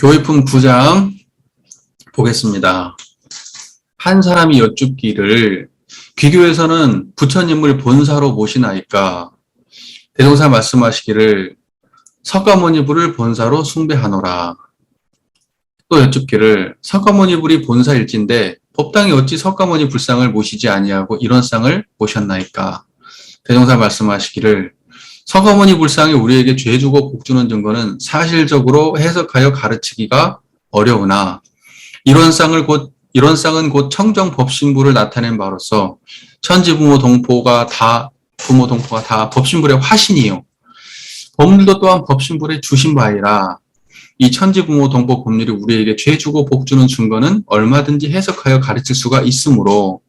교회품 9장 보겠습니다. 한 사람이 여쭙기를 귀교에서는 부처님을 본사로 모시나이까? 대종사 말씀하시기를 석가모니불을 본사로 숭배하노라. 또 여쭙기를 석가모니불이 본사일진데 법당이 어찌 석가모니 불상을 모시지 아니하고 이런 상을 모셨나이까? 대종사 말씀하시기를 석가모니 불상이 우리에게 죄 주고 복 주는 증거는 사실적으로 해석하여 가르치기가 어려우나 이런 쌍은 곧 청정 법신부를 나타낸 바로서 천지부모 동포가 다 법신불의 화신이요 법률도 또한 법신불의 주신 바이라. 이 천지부모 동포 법률이 우리에게 죄 주고 복 주는 증거는 얼마든지 해석하여 가르칠 수가 있으므로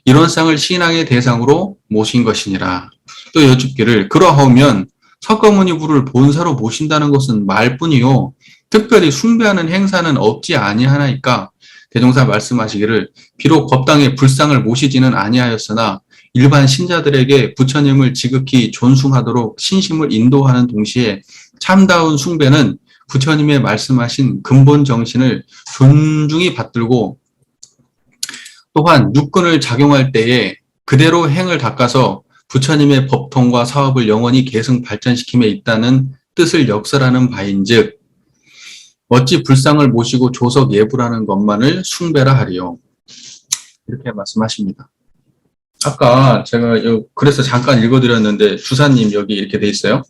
이런 쌍을 신앙의 대상으로 모신 것이니라. 또 여쭙기를 그러하면 석가모니불을 본사로 모신다는 것은 말뿐이요 특별히 숭배하는 행사는 없지 아니하나이까? 대종사 말씀하시기를 비록 법당에 불상을 모시지는 아니하였으나 일반 신자들에게 부처님을 지극히 존숭하도록 신심을 인도하는 동시에 참다운 숭배는 부처님의 말씀하신 근본 정신을 존중히 받들고 또한 육근을 작용할 때에 그대로 행을 닦아서 부처님의 법통과 사업을 영원히 계승 발전시킴에 있다는 뜻을 역설하는 바인즉 어찌 불상을 모시고 조석 예불하는 것만을 숭배라 하리요. 이렇게 말씀하십니다. 아까 제가 그래서 잠깐 읽어드렸는데 주사님 여기 이렇게 돼 있어요.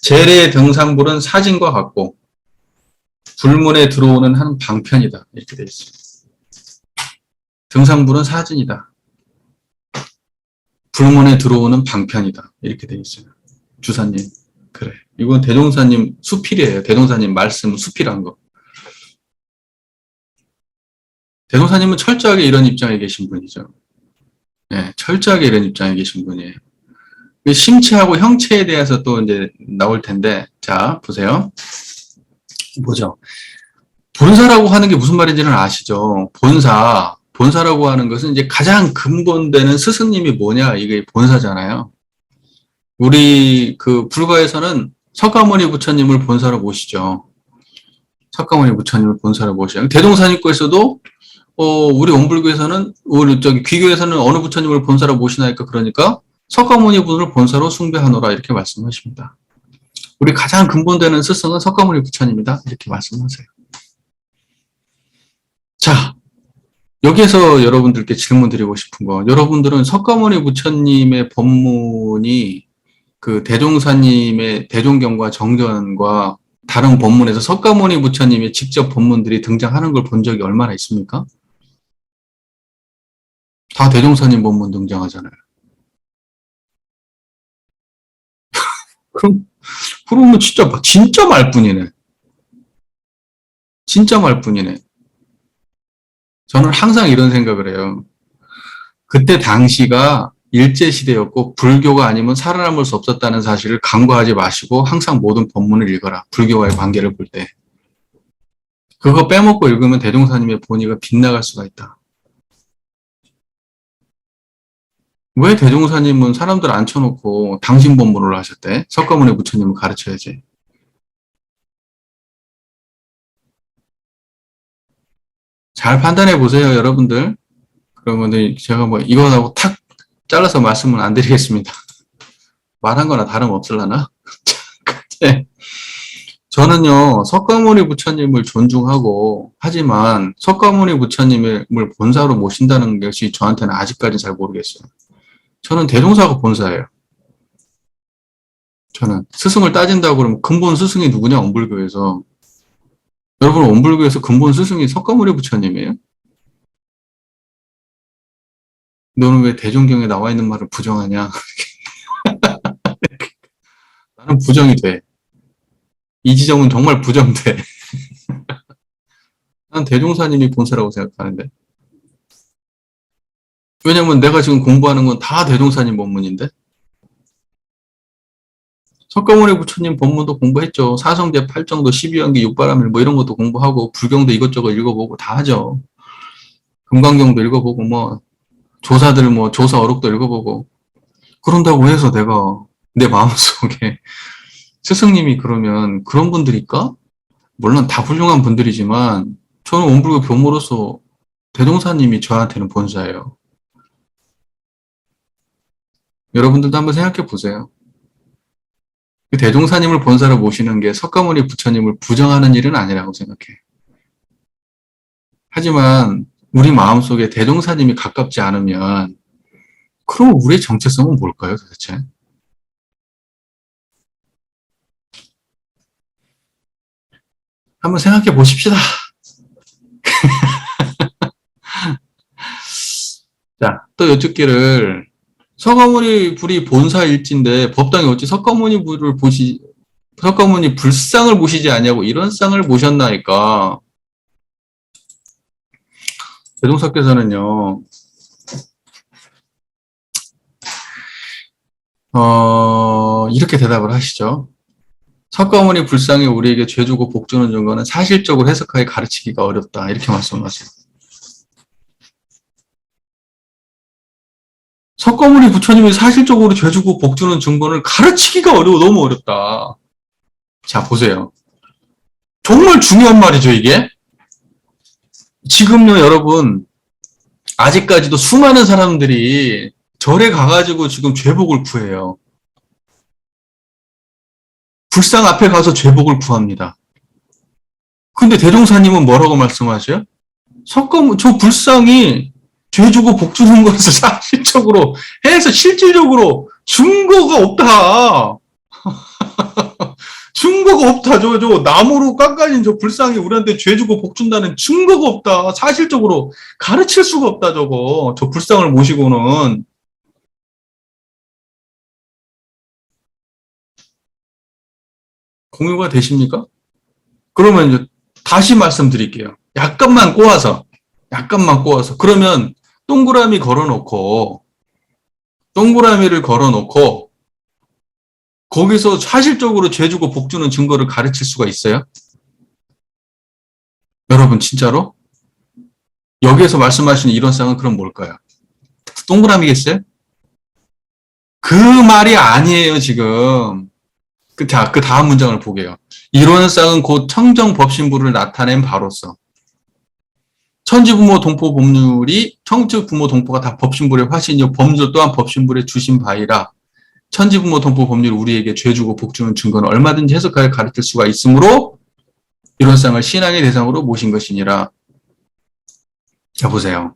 재래의 등상불은 사진과 같고 불문에 들어오는 한 방편이다. 이렇게 돼 있어요. 등상불은 사진이다. 불문에 들어오는 방편이다. 이렇게 돼 있어요. 주사님. 그래. 이건 대종사님 수필이에요. 대종사님 말씀 수필한 거. 대종사님은 철저하게 이런 입장에 계신 분이죠. 네, 철저하게 이런 입장에 계신 분이에요. 심체하고 형체에 대해서 또 이제 나올 텐데, 자, 보세요. 보죠. 본사라고 하는 게 무슨 말인지는 아시죠? 본사라고 하는 것은 이제 가장 근본되는 스승님이 뭐냐, 이게 본사잖아요. 우리 불가에서는 석가모니 부처님을 본사로 모시죠. 석가모니 부처님을 본사로 모시죠. 대종사님께서도 우리 원불교에서는 귀교에서는 어느 부처님을 본사로 모시나이까? 그러니까 석가모니 분을 본사로 숭배하노라 이렇게 말씀하십니다. 우리 가장 근본되는 스승은 석가모니 부처님이다 이렇게 말씀하세요. 자, 여기에서 여러분들께 질문 드리고 싶은 거, 여러분들은 석가모니 부처님의 법문이 대종사님의 대종경과 정전과 다른 법문에서 석가모니 부처님의 직접 법문들이 등장하는 걸 본 적이 얼마나 있습니까? 다 대종사님 법문 등장하잖아요. 그러면 진짜 말뿐이네. 진짜 말뿐이네. 저는 항상 이런 생각을 해요. 그때 당시가 일제시대였고 불교가 아니면 살아남을 수 없었다는 사실을 간과하지 마시고 항상 모든 법문을 읽어라. 불교와의 관계를 볼 때. 그거 빼먹고 읽으면 대종사님의 본의가 빗나갈 수가 있다. 왜 대종사님은 사람들 앉혀놓고 당신 법문을 하셨대? 석가모니 부처님을 가르쳐야지. 잘 판단해 보세요, 여러분들. 그러면 제가 이거하고 탁 잘라서 말씀은 안 드리겠습니다. 말한 거나 다름없을라나? 네. 저는요, 석가모니 부처님을 존중하고, 하지만 석가모니 부처님을 본사로 모신다는 것이 저한테는 아직까지 잘 모르겠어요. 저는 대종사가 본사예요. 저는 스승을 따진다고 그러면 근본 스승이 누구냐, 원불교에서. 여러분, 원불교에서 근본 스승이 석가모니 부처님이에요? 너는 왜 대종경에 나와 있는 말을 부정하냐? 나는 부정이 돼. 이 지점은 정말 부정돼. 난 대종사님이 본사라고 생각하는데. 왜냐면 내가 지금 공부하는 건 다 대종사님 법문인데. 석가모니 부처님 법문도 공부했죠. 사성제, 팔정도, 12연기, 육바라밀 이런 것도 공부하고 불경도 이것저것 읽어보고 다 하죠. 금강경도 읽어보고 조사들 조사 어록도 읽어보고. 그런다고 해서 내가 내 마음속에 스승님이 그러면 그런 분들일까? 물론 다 훌륭한 분들이지만 저는 원불교 교모로서 대종사님이 저한테는 본사예요. 여러분들도 한번 생각해 보세요. 그 대종사님을 본사로 모시는 게 석가모니 부처님을 부정하는 일은 아니라고 생각해. 하지만 우리 마음속에 대종사님이 가깝지 않으면 그럼 우리의 정체성은 뭘까요, 도대체? 한번 생각해 보십시다. 자, 또 여쭙기를 석가모니 불이 본사일진데 법당에 어찌 석가모니 불을 석가모니 불상을 모시지 않냐고 이런 상을 모셨나이까. 대종사께서는요, 이렇게 대답을 하시죠. 석가모니 불상이 우리에게 죄 주고 복 주는 증거는 사실적으로 해석하여 가르치기가 어렵다. 이렇게 말씀하세요. 석가모니 부처님이 사실적으로 죄 주고 복 주는 증거를 가르치기가 어려워. 너무 어렵다. 자, 보세요. 정말 중요한 말이죠, 이게. 지금요, 여러분, 아직까지도 수많은 사람들이 절에 가가지고 지금 죄복을 구해요. 불상 앞에 가서 죄복을 구합니다. 근데 대종사님은 뭐라고 말씀하셔요? 저 불상이 죄 주고 복 주는 것을 사실적으로 해서 실질적으로 증거가 없다. 증거가 없다. 저 나무로 깎아진 저 불상이 우리한테 죄 주고 복 준다는 증거가 없다. 사실적으로 가르칠 수가 없다. 저 불상을 모시고는. 공유가 되십니까? 그러면 이제 다시 말씀드릴게요. 약간만 꼬아서. 그러면 동그라미를 걸어놓고 거기서 사실적으로 죄 주고 복 주는 증거를 가르칠 수가 있어요? 여러분 진짜로? 여기에서 말씀하시는 이런 쌍은 그럼 뭘까요? 동그라미겠어요? 그 말이 아니에요, 지금. 자, 그 다음 문장을 보게요. 이런 쌍은 곧 청정법신부를 나타낸 바로서. 천지부모 동포 법률이 청지부모 동포가 다 법신불의 화신이요 범주 또한 법신불의 주신 바이라. 천지부모 동포 법률이 우리에게 죄 주고 복 주는 증거는 얼마든지 해석하여 가르칠 수가 있으므로 이런 쌍을 신앙의 대상으로 모신 것이니라. 자, 보세요.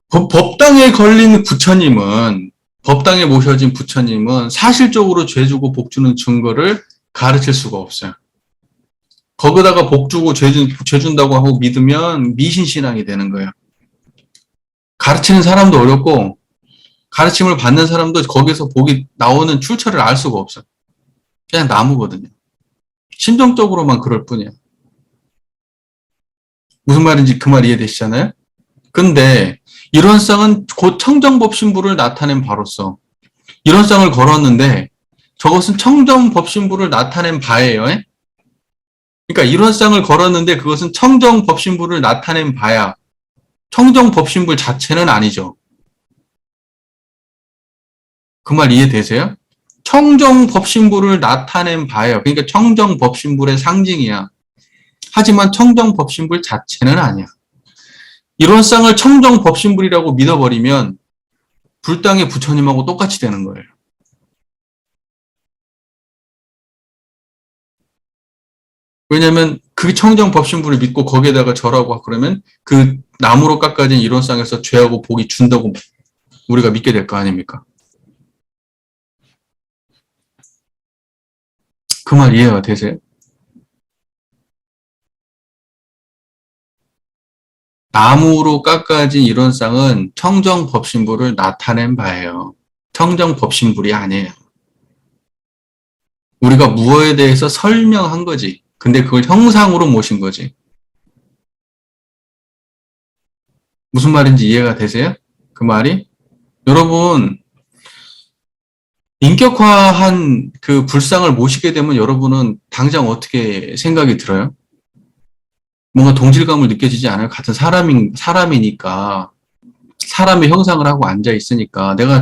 법당에 걸린 부처님은, 법당에 모셔진 부처님은 사실적으로 죄 주고 복 주는 증거를 가르칠 수가 없어요. 거기다가 복 주고 죄 준다고 하고 믿으면 미신신앙이 되는 거예요. 가르치는 사람도 어렵고 가르침을 받는 사람도 거기서 복이 나오는 출처를 알 수가 없어요. 그냥 나무거든요. 심정적으로만 그럴 뿐이에요. 무슨 말인지 그 말 이해되시잖아요? 근데 이런 쌍은 곧 청정법신부를 나타낸 바로서 이런 쌍을 걸었는데 저것은 청정법신부를 나타낸 바예요. 그러니까 이런 쌍을 걸었는데 그것은 청정법신부를 나타낸 바야. 청정법신부 자체는 아니죠. 그 말 이해되세요? 청정법신부를 나타낸 바예요. 그러니까 청정법신부의 상징이야. 하지만 청정법신부 자체는 아니야. 이런 쌍을 청정법신불이라고 믿어버리면 불당의 부처님하고 똑같이 되는 거예요. 왜냐면 그 청정법신불을 믿고 거기에다가 절하고 그러면 그 나무로 깎아진 이런 쌍에서 죄하고 복이 준다고 우리가 믿게 될 거 아닙니까? 그 말 이해가 되세요? 나무로 깎아진 이런 쌍은 청정법신불을 나타낸 바예요. 청정법신불이 아니에요. 우리가 무엇에 대해서 설명한 거지. 근데 그걸 형상으로 모신 거지. 무슨 말인지 이해가 되세요? 그 말이? 여러분, 인격화한 그 불상을 모시게 되면 여러분은 당장 어떻게 생각이 들어요? 뭔가 동질감을 느껴지지 않아요? 같은 사람이니까. 사람의 형상을 하고 앉아 있으니까. 내가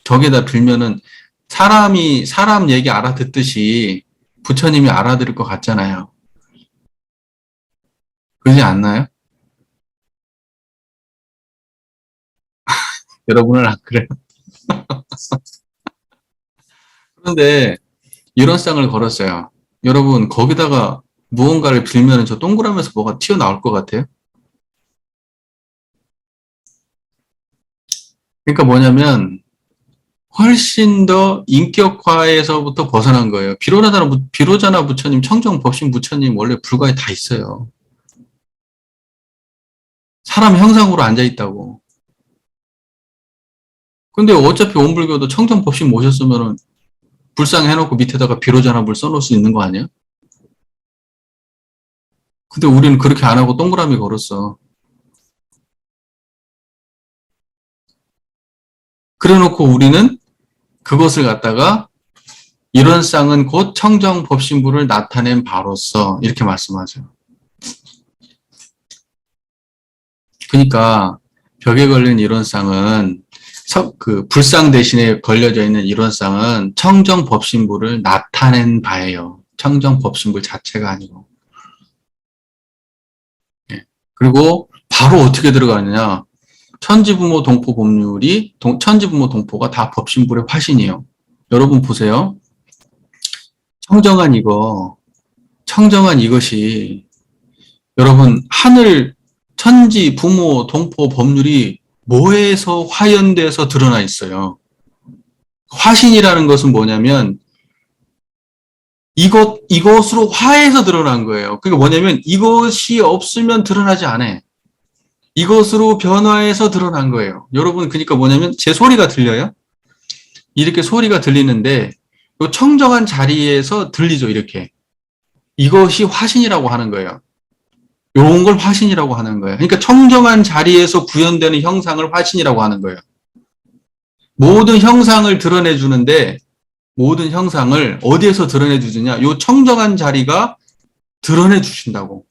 저기다 빌면은 사람 얘기 알아듣듯이 부처님이 알아들을 것 같잖아요. 그러지 않나요? 여러분은 안 그래요? 그런데 이런 쌍을 걸었어요. 여러분, 거기다가 무언가를 빌면 저 동그라미에서 뭐가 튀어나올 것 같아요? 그러니까 뭐냐면, 훨씬 더 인격화에서부터 벗어난 거예요. 비로자나 부처님, 청정법신 부처님 원래 불가에 다 있어요. 사람 형상으로 앉아있다고. 근데 어차피 원불교도 청정법신 모셨으면은 불상해놓고 밑에다가 비로자나 불 써놓을 수 있는 거 아니야? 근데 우리는 그렇게 안 하고 동그라미 걸었어. 그래 놓고 우리는 그것을 갖다가 이런 쌍은 곧 청정법신부를 나타낸 바로서 이렇게 말씀하죠. 그러니까 벽에 걸린 이런 쌍은 그 불상 대신에 걸려져 있는 이런 쌍은 청정법신부를 나타낸 바예요. 청정법신부 자체가 아니고. 예. 그리고 바로 어떻게 들어가느냐. 천지부모 동포 법률이 천지부모 동포가 다 법신불의 화신이에요. 여러분 보세요. 청정한 이것이 여러분 하늘 천지 부모 동포 법률이 뭐에서 화연돼서 드러나 있어요. 화신이라는 것은 뭐냐면 이것으로 화해서 드러난 거예요. 그게 뭐냐면 이것이 없으면 드러나지 않아요. 이것으로 변화해서 드러난 거예요. 여러분, 그러니까 뭐냐면 제 소리가 들려요? 이렇게 소리가 들리는데 이 청정한 자리에서 들리죠, 이렇게. 이것이 화신이라고 하는 거예요. 이런 걸 화신이라고 하는 거예요. 그러니까 청정한 자리에서 구현되는 형상을 화신이라고 하는 거예요. 모든 형상을 드러내주는데 모든 형상을 어디에서 드러내주느냐? 이 청정한 자리가 드러내주신다고.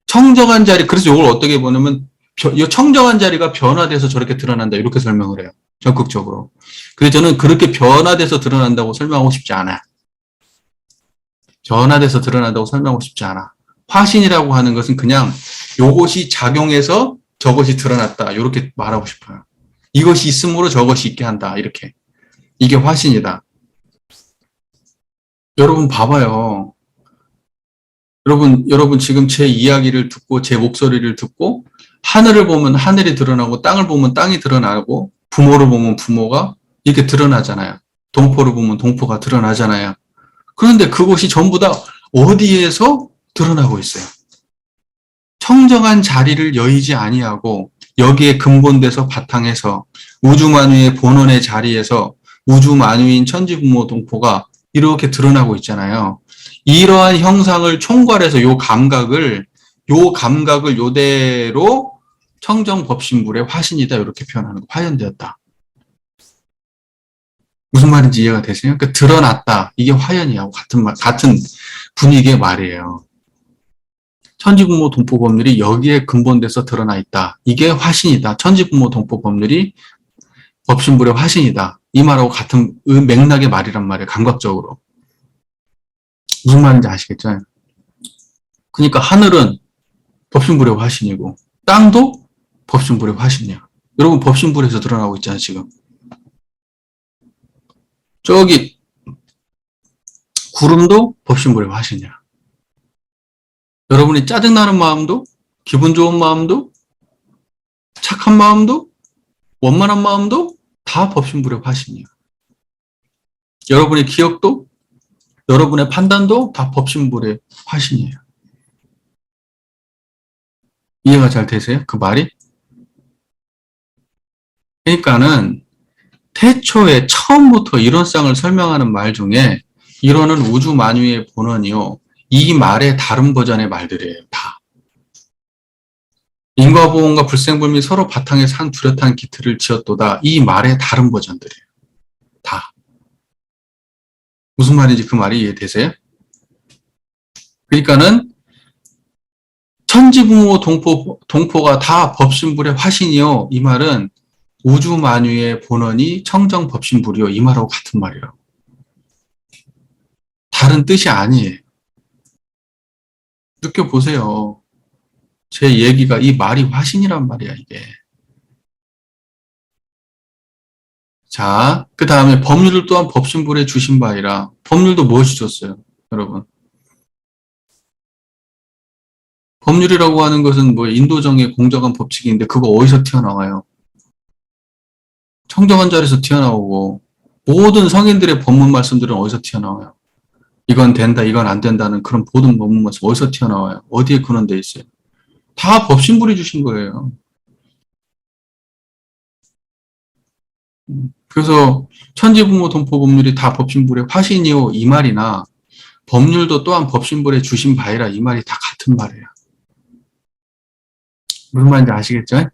청정한 자리, 그래서 이걸 어떻게 보냐면 이 청정한 자리가 변화돼서 저렇게 드러난다 이렇게 설명을 해요. 적극적으로. 그래서 저는 그렇게 변화돼서 드러난다고 설명하고 싶지 않아. 변화돼서 드러난다고 설명하고 싶지 않아. 화신이라고 하는 것은 그냥 요것이 작용해서 저것이 드러났다 이렇게 말하고 싶어요. 이것이 있으므로 저것이 있게 한다 이렇게. 이게 화신이다. 여러분 봐봐요. 여러분 지금 제 이야기를 듣고 제 목소리를 듣고 하늘을 보면 하늘이 드러나고 땅을 보면 땅이 드러나고 부모를 보면 부모가 이렇게 드러나잖아요. 동포를 보면 동포가 드러나잖아요. 그런데 그것이 전부 다 어디에서 드러나고 있어요. 청정한 자리를 여의지 아니하고 여기에 근본돼서 바탕에서 우주만유의 본원의 자리에서 우주만유인 천지부모 동포가 이렇게 드러나고 있잖아요. 이러한 형상을 총괄해서 요 감각을 요대로 청정법신불의 화신이다 이렇게 표현하는 거, 화연되었다. 무슨 말인지 이해가 되세요? 그러니까 드러났다. 이게 화연이하고 같은 분위기의 말이에요. 천지부모 동포법률이 여기에 근본돼서 드러나 있다. 이게 화신이다. 천지부모 동포법률이 법신불의 화신이다. 이 말하고 같은 맥락의 말이란 말이에요. 감각적으로. 무슨 말인지 아시겠죠? 그러니까 하늘은 법신불의 화신이고 땅도 법신불의 화신이야. 여러분 법신불에서 드러나고 있잖아요. 지금. 저기 구름도 법신불의 화신이야. 여러분이 짜증나는 마음도 기분 좋은 마음도 착한 마음도 원만한 마음도 다 법신불의 화신이야. 여러분의 기억도 여러분의 판단도 다 법신불의 화신이에요. 이해가 잘 되세요? 그 말이? 그러니까는 태초에 처음부터 이론상을 설명하는 말 중에 이론은 우주 만유의 본원이요. 이 말의 다른 버전의 말들이에요. 다. 인과보험과 불생불미 서로 바탕에서 한 뚜렷한 기틀을 지었도다. 이 말의 다른 버전들이에요. 다. 무슨 말인지 그 말이 이해되세요? 그러니까는 천지부모 동포가 다 법신불의 화신이요. 이 말은 우주 만유의 본원이 청정법신불이요. 이 말하고 같은 말이에요. 다른 뜻이 아니에요. 느껴보세요. 제 얘기가 이 말이 화신이란 말이야, 이게. 자, 그 다음에 법률을 또한 법신불에 주신 바이라. 법률도 무엇이 줬어요, 여러분? 법률이라고 하는 것은 뭐 인도정의 공정한 법칙인데 그거 어디서 튀어나와요? 청정한 자리에서 튀어나오고 모든 성인들의 법문 말씀들은 어디서 튀어나와요? 이건 된다, 이건 안 된다는 그런 모든 법문 말씀 어디서 튀어나와요? 어디에 근원돼 있어요? 다 법신불이 주신 거예요. 그래서 천지부모 동포법률이 다 법신불의 화신이요 이 말이나 법률도 또한 법신불에 주신 바이라 이 말이 다 같은 말이에요. 무슨 말인지 아시겠죠?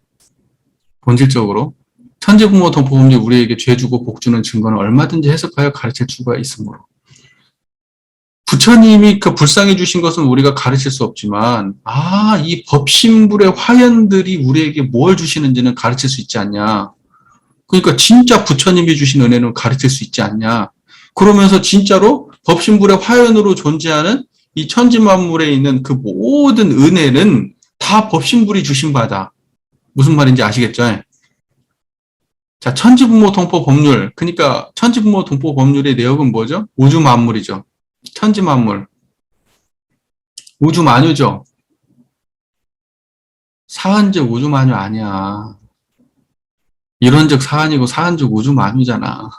본질적으로 천지부모 동포법률이 우리에게 죄 주고 복 주는 증거는 얼마든지 해석하여 가르칠 수가 있으므로 부처님이 그 불상해 주신 것은 우리가 가르칠 수 없지만 이 법신불의 화연들이 우리에게 뭘 주시는지는 가르칠 수 있지 않냐. 그러니까 진짜 부처님이 주신 은혜는 가르칠 수 있지 않냐. 그러면서 진짜로 법신불의 화연으로 존재하는 이 천지만물에 있는 그 모든 은혜는 다 법신불이 주신 바다. 무슨 말인지 아시겠죠? 자, 천지부모 동포 법률. 그러니까 천지부모 동포 법률의 내역은 뭐죠? 우주만물이죠. 천지만물. 우주만유죠. 사한즉 우주만유 아니야. 이론적 사한이고 사한즉 우주만유잖아.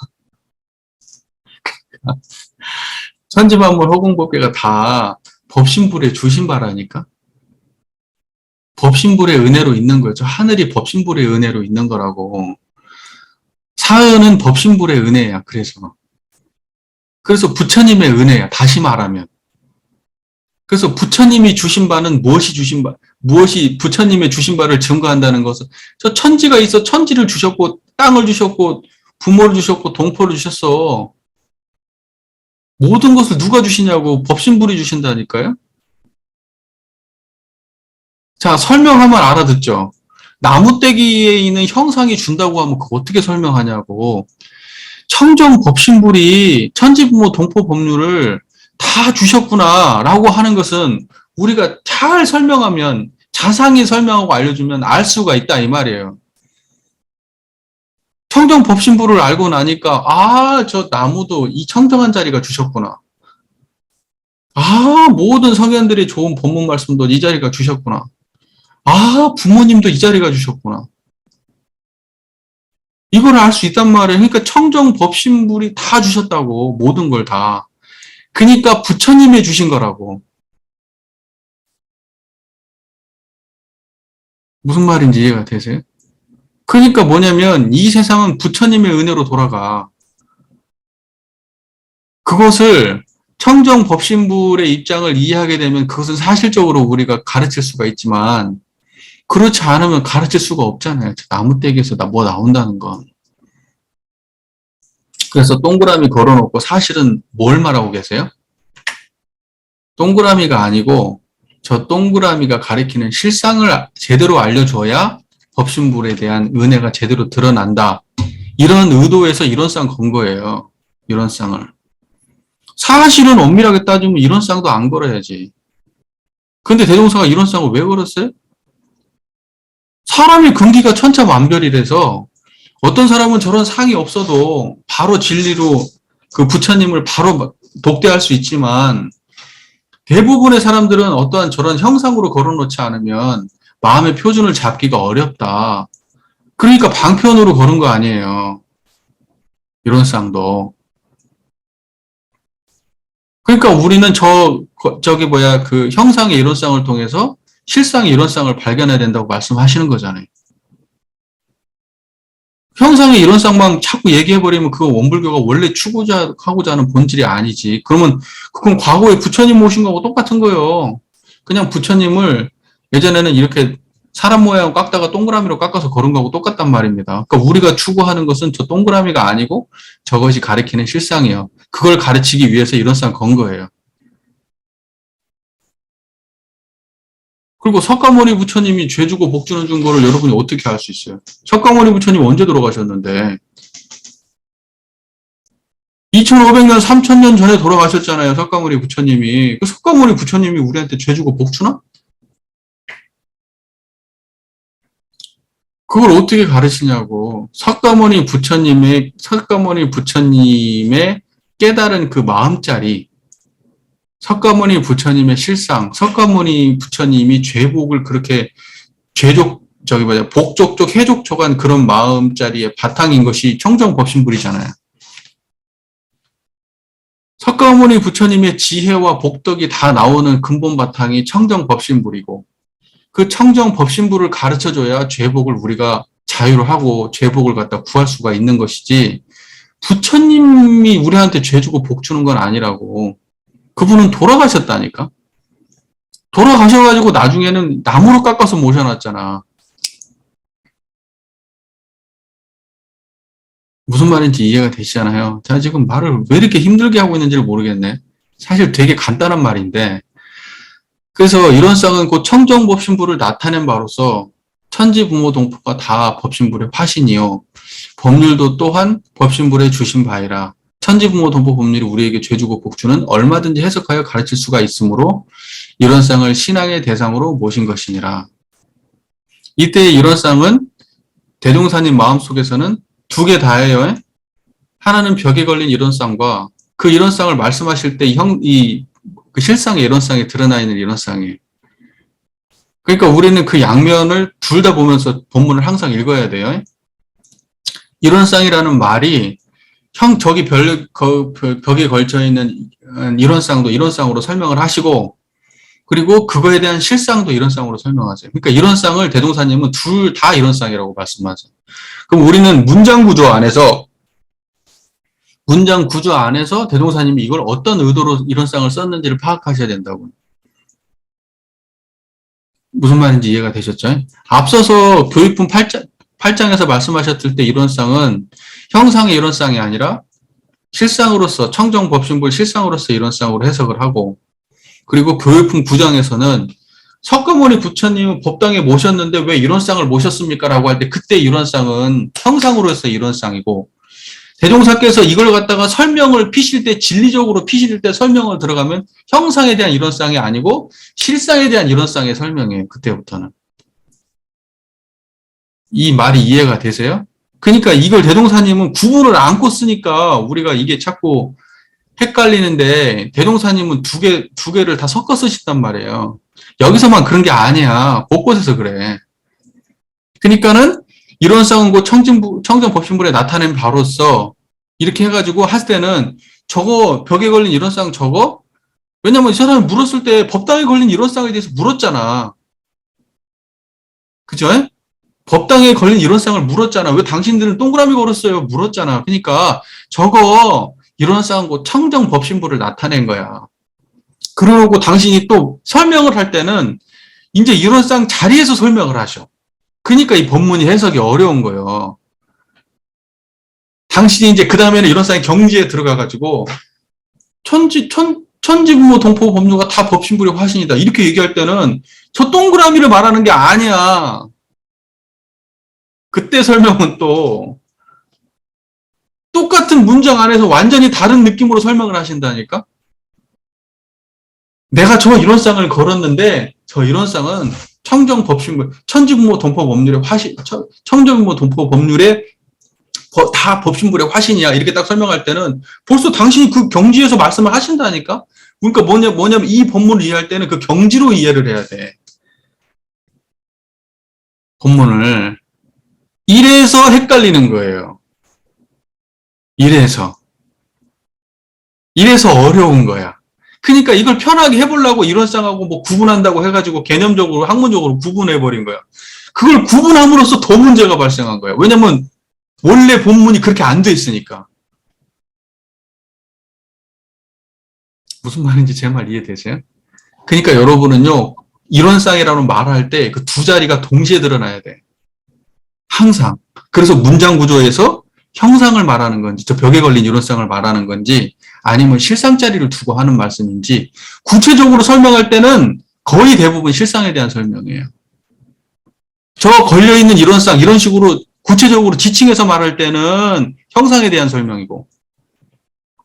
천지만물 허공법계가 다 법신불에 주신 바라니까. 법신불의 은혜로 있는 거죠. 하늘이 법신불의 은혜로 있는 거라고. 사은은 법신불의 은혜야. 그래서 부처님의 은혜야. 다시 말하면. 그래서 부처님이 주신 바는 무엇이 부처님의 주신 바를 증거한다는 것은 저 천지가 있어 천지를 주셨고 땅을 주셨고 부모를 주셨고 동포를 주셨어. 모든 것을 누가 주시냐고 법신불이 주신다니까요. 자, 설명하면 알아듣죠. 나무떼기에 있는 형상이 준다고 하면 그거 어떻게 설명하냐고. 청정 법신불이 천지부모 동포 법률을 다 주셨구나라고 하는 것은 우리가 잘 설명하면 자상히 설명하고 알려주면 알 수가 있다 이 말이에요. 청정 법신불을 알고 나니까 저 나무도 이 청정한 자리가 주셨구나. 모든 성현들이 좋은 법문 말씀도 이 자리가 주셨구나. 부모님도 이 자리가 주셨구나. 이걸 알 수 있단 말이에요. 그러니까 청정 법신불이 다 주셨다고 모든 걸 다. 그러니까 부처님이 주신 거라고. 무슨 말인지 이해가 되세요? 그러니까 뭐냐면 이 세상은 부처님의 은혜로 돌아가. 그것을 청정 법신불의 입장을 이해하게 되면 그것은 사실적으로 우리가 가르칠 수가 있지만 그렇지 않으면 가르칠 수가 없잖아요. 나무떼기에서 뭐 나온다는 건. 그래서 동그라미 걸어놓고 사실은 뭘 말하고 계세요? 동그라미가 아니고 저 동그라미가 가리키는 실상을 제대로 알려줘야 법신불에 대한 은혜가 제대로 드러난다. 이런 의도에서 이론상 건 거예요. 이론상을. 사실은 엄밀하게 따지면 이론상도 안 걸어야지. 근데 대종사가 이론상을 왜 걸었어요? 사람이 근기가 천차만별이라서 어떤 사람은 저런 상이 없어도 바로 진리로 그 부처님을 바로 독대할 수 있지만 대부분의 사람들은 어떠한 저런 형상으로 걸어놓지 않으면 마음의 표준을 잡기가 어렵다. 그러니까 방편으로 걸은 거 아니에요. 이론상도. 그러니까 우리는 그 형상의 이론상을 통해서 실상의 이론상을 발견해야 된다고 말씀하시는 거잖아요. 형상의 이론상만 자꾸 얘기해버리면 그건 원불교가 원래 추구하고자 하는 본질이 아니지. 그러면 그건 과거에 부처님 모신 거하고 똑같은 거예요. 그냥 부처님을 예전에는 이렇게 사람 모양 깎다가 동그라미로 깎아서 걸은 거하고 똑같단 말입니다. 그러니까 우리가 추구하는 것은 저 동그라미가 아니고 저것이 가리키는 실상이에요. 그걸 가르치기 위해서 이론상 건 거예요. 그리고 석가모니 부처님이 죄 주고 복 주는 거를 여러분이 어떻게 알 수 있어요? 석가모니 부처님 언제 돌아가셨는데 2500년, 3000년 전에 돌아가셨잖아요. 석가모니 부처님이. 그 석가모니 부처님이 우리한테 죄 주고 복 주나? 그걸 어떻게 가르치냐고. 석가모니 부처님의 깨달은 그 마음자리, 석가모니 부처님의 실상, 석가모니 부처님이 죄복을 그렇게 복족족, 해족족한 그런 마음자리의 바탕인 것이 청정법신불이잖아요. 석가모니 부처님의 지혜와 복덕이 다 나오는 근본 바탕이 청정법신불이고, 그 청정법신불을 가르쳐줘야 죄복을 우리가 자유로 하고 죄복을 갖다 구할 수가 있는 것이지, 부처님이 우리한테 죄 주고 복 주는 건 아니라고. 그분은 돌아가셨다니까. 돌아가셔가지고 나중에는 나무로 깎아서 모셔놨잖아. 무슨 말인지 이해가 되시잖아요. 제가 지금 말을 왜 이렇게 힘들게 하고 있는지를 모르겠네. 사실 되게 간단한 말인데, 그래서 이런 쌍은 곧 청정법신불을 나타낸 바로서 천지부모동포가 다 법신불의 화신이요. 법률도 또한 법신불의 주신 바이라. 천지부모동포 법률이 우리에게 죄주고 복주는 얼마든지 해석하여 가르칠 수가 있으므로 이런 쌍을 신앙의 대상으로 모신 것이니라. 이때의 이런 쌍은 대종사님 마음속에서는 두 개 다예요. 하나는 벽에 걸린 이런 쌍과 그 이런 쌍을 말씀하실 때 그 실상의 이런 쌍이 드러나 있는 이런 쌍이에요. 그러니까 우리는 그 양면을 둘 다 보면서 본문을 항상 읽어야 돼요. 이런 쌍이라는 말이 저기 벽에 걸쳐 있는 이런 쌍도 이런 쌍으로 설명을 하시고, 그리고 그거에 대한 실상도 이런 쌍으로 설명하세요. 그러니까 이런 쌍을 대종사님은 둘 다 이런 쌍이라고 말씀하세요. 그럼 우리는 문장 구조 안에서 대종사님이 이걸 어떤 의도로 이런 쌍을 썼는지를 파악하셔야 된다고. 무슨 말인지 이해가 되셨죠? 앞서서 교육품 8장에서 말씀하셨을 때 이런 쌍은 형상의 이런 쌍이 아니라 실상으로서, 청정법신불 실상으로서 이런 쌍으로 해석을 하고, 그리고 교육품 9장에서는 석가모니 부처님은 법당에 모셨는데 왜 이런 쌍을 모셨습니까? 라고 할 때 그때 이런 쌍은 형상으로서 이런 쌍이고, 대종사께서 이걸 갖다가 설명을 피실 때, 진리적으로 피실 때 설명을 들어가면 형상에 대한 이런 쌍이 아니고 실상에 대한 이런 쌍의 설명이에요. 그때부터는. 이 말이 이해가 되세요? 그러니까 이걸 대종사님은 구분을 안고 쓰니까 우리가 이게 자꾸 헷갈리는데, 대종사님은 두 개를 다 섞어 쓰신단 말이에요. 여기서만 그런 게 아니야. 곳곳에서 그래. 그러니까는 이런 쌍은 곧 청정법신불에 나타낸 바로서 이렇게 해가지고 할 때는 저거 벽에 걸린 이런 쌍 저거? 왜냐면 이 사람이 물었을 때 법당에 걸린 이런 쌍에 대해서 물었잖아. 그죠? 법당에 걸린 이런 쌍을 물었잖아. 왜 당신들은 동그라미 걸었어요? 물었잖아. 그러니까 저거 이런 쌍은 곧 청정법신불을 나타낸 거야. 그러고 당신이 또 설명을 할 때는 이제 이런 쌍 자리에서 설명을 하셔. 그러니까 이 법문이 해석이 어려운 거예요. 당신이 이제 그 다음에는 이런 쌍이 경지에 들어가가지고 천지부모 동포 법률가 다 법신불의 화신이다 이렇게 얘기할 때는 저 동그라미를 말하는 게 아니야. 그때 설명은 또 똑같은 문장 안에서 완전히 다른 느낌으로 설명을 하신다니까. 내가 저 이런 쌍을 걸었는데 저 이런 쌍은 청정법신불, 천지부모 동포 법률의 화신, 청정부모 동포 법률의 다 법신불의 화신이야. 이렇게 딱 설명할 때는 벌써 당신이 그 경지에서 말씀을 하신다니까? 그러니까 뭐냐면 이 법문을 이해할 때는 그 경지로 이해를 해야 돼. 법문을. 이래서 헷갈리는 거예요. 이래서 어려운 거야. 그러니까 이걸 편하게 해보려고 이런 쌍하고 뭐 구분한다고 해가지고 개념적으로, 학문적으로 구분해버린 거야. 그걸 구분함으로써 더 문제가 발생한 거야. 왜냐면 원래 본문이 그렇게 안 돼 있으니까. 무슨 말인지 제 말 이해되세요? 그러니까 여러분은요, 이런 쌍이라는 말할 때 그 두 자리가 동시에 드러나야 돼. 항상. 그래서 문장 구조에서 형상을 말하는 건지, 저 벽에 걸린 이런 쌍을 말하는 건지, 아니면 실상 자리를 두고 하는 말씀인지, 구체적으로 설명할 때는 거의 대부분 실상에 대한 설명이에요. 저 걸려있는 이런 쌍, 이런 식으로 구체적으로 지칭해서 말할 때는 형상에 대한 설명이고,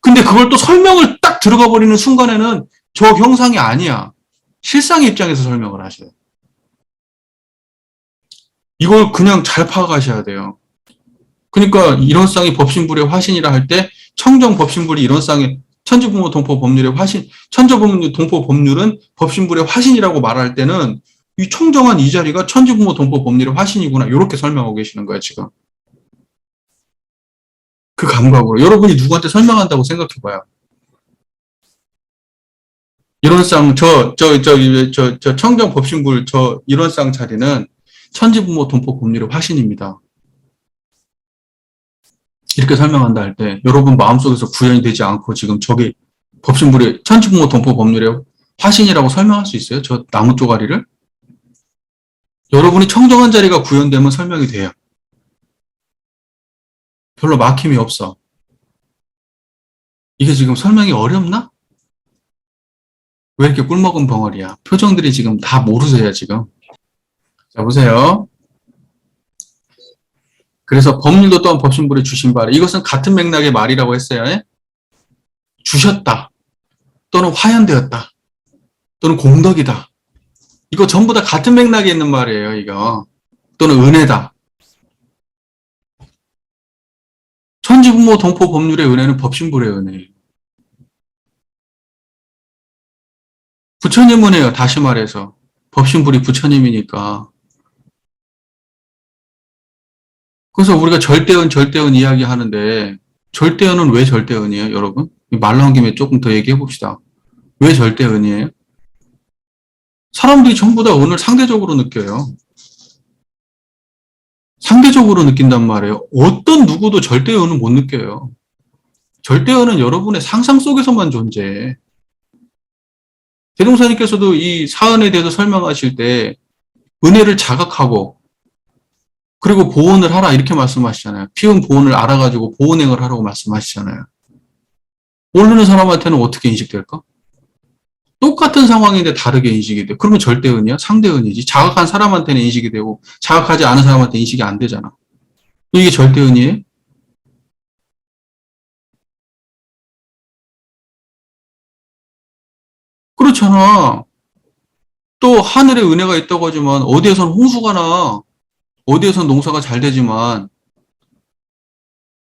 근데 그걸 또 설명을 딱 들어가 버리는 순간에는 저 형상이 아니야. 실상의 입장에서 설명을 하셔요. 이걸 그냥 잘 파악하셔야 돼요. 그러니까 이론상의 법신불의 화신이라 할 때 청정 법신불이 이론상의 천지부모 동포 법률의 화신, 천지부모 동포 법률은 법신불의 화신이라고 말할 때는 이 청정한 이 자리가 천지부모 동포 법률의 화신이구나. 이렇게 설명하고 계시는 거예요, 지금. 그 감각으로. 여러분이 누구한테 설명한다고 생각해봐요. 이론상 저 청정 법신불 저 이론상 자리는 천지부모 동포 법률의 화신입니다. 이렇게 설명한다 할 때 여러분 마음속에서 구현이 되지 않고 지금 저기 법신불의 천지부모 동포 법률의 화신이라고 설명할 수 있어요? 저 나무 쪼가리를? 여러분이 청정한 자리가 구현되면 설명이 돼요. 별로 막힘이 없어. 이게 지금 설명이 어렵나? 왜 이렇게 꿀먹은 벙어리야? 표정들이 지금 다 모르세요, 지금. 자, 보세요. 그래서 법률도 또한 법신불에 주신 바라. 이것은 같은 맥락의 말이라고 했어요. 주셨다. 또는 화연되었다. 또는 공덕이다. 이거 전부 다 같은 맥락에 있는 말이에요, 이거. 또는 은혜다. 천지부모 동포 법률의 은혜는 법신불의 은혜예요. 부처님 은혜요, 다시 말해서. 법신불이 부처님이니까. 그래서 우리가 절대은 이야기 하는데, 절대은은 왜 절대은이에요, 여러분? 말 나온 김에 조금 더 얘기해 봅시다. 왜 절대은이에요? 사람들이 전부 다 은을 상대적으로 느껴요. 상대적으로 느낀단 말이에요. 어떤 누구도 절대은은 못 느껴요. 절대은은 여러분의 상상 속에서만 존재해. 대동사님께서도 이 사은에 대해서 설명하실 때 은혜를 자각하고 그리고 보온을 하라 이렇게 말씀하시잖아요. 피운 보온을 알아가지고 보온행을 하라고 말씀하시잖아요. 모르는 사람한테는 어떻게 인식될까? 똑같은 상황인데 다르게 인식이 돼. 그러면 절대은이야? 상대은이지. 자각한 사람한테는 인식이 되고 자각하지 않은 사람한테 인식이 안 되잖아. 이게 절대은이에요? 그렇잖아. 또 하늘에 은혜가 있다고 하지만 어디에선 홍수가 나, 어디에선 농사가 잘 되지만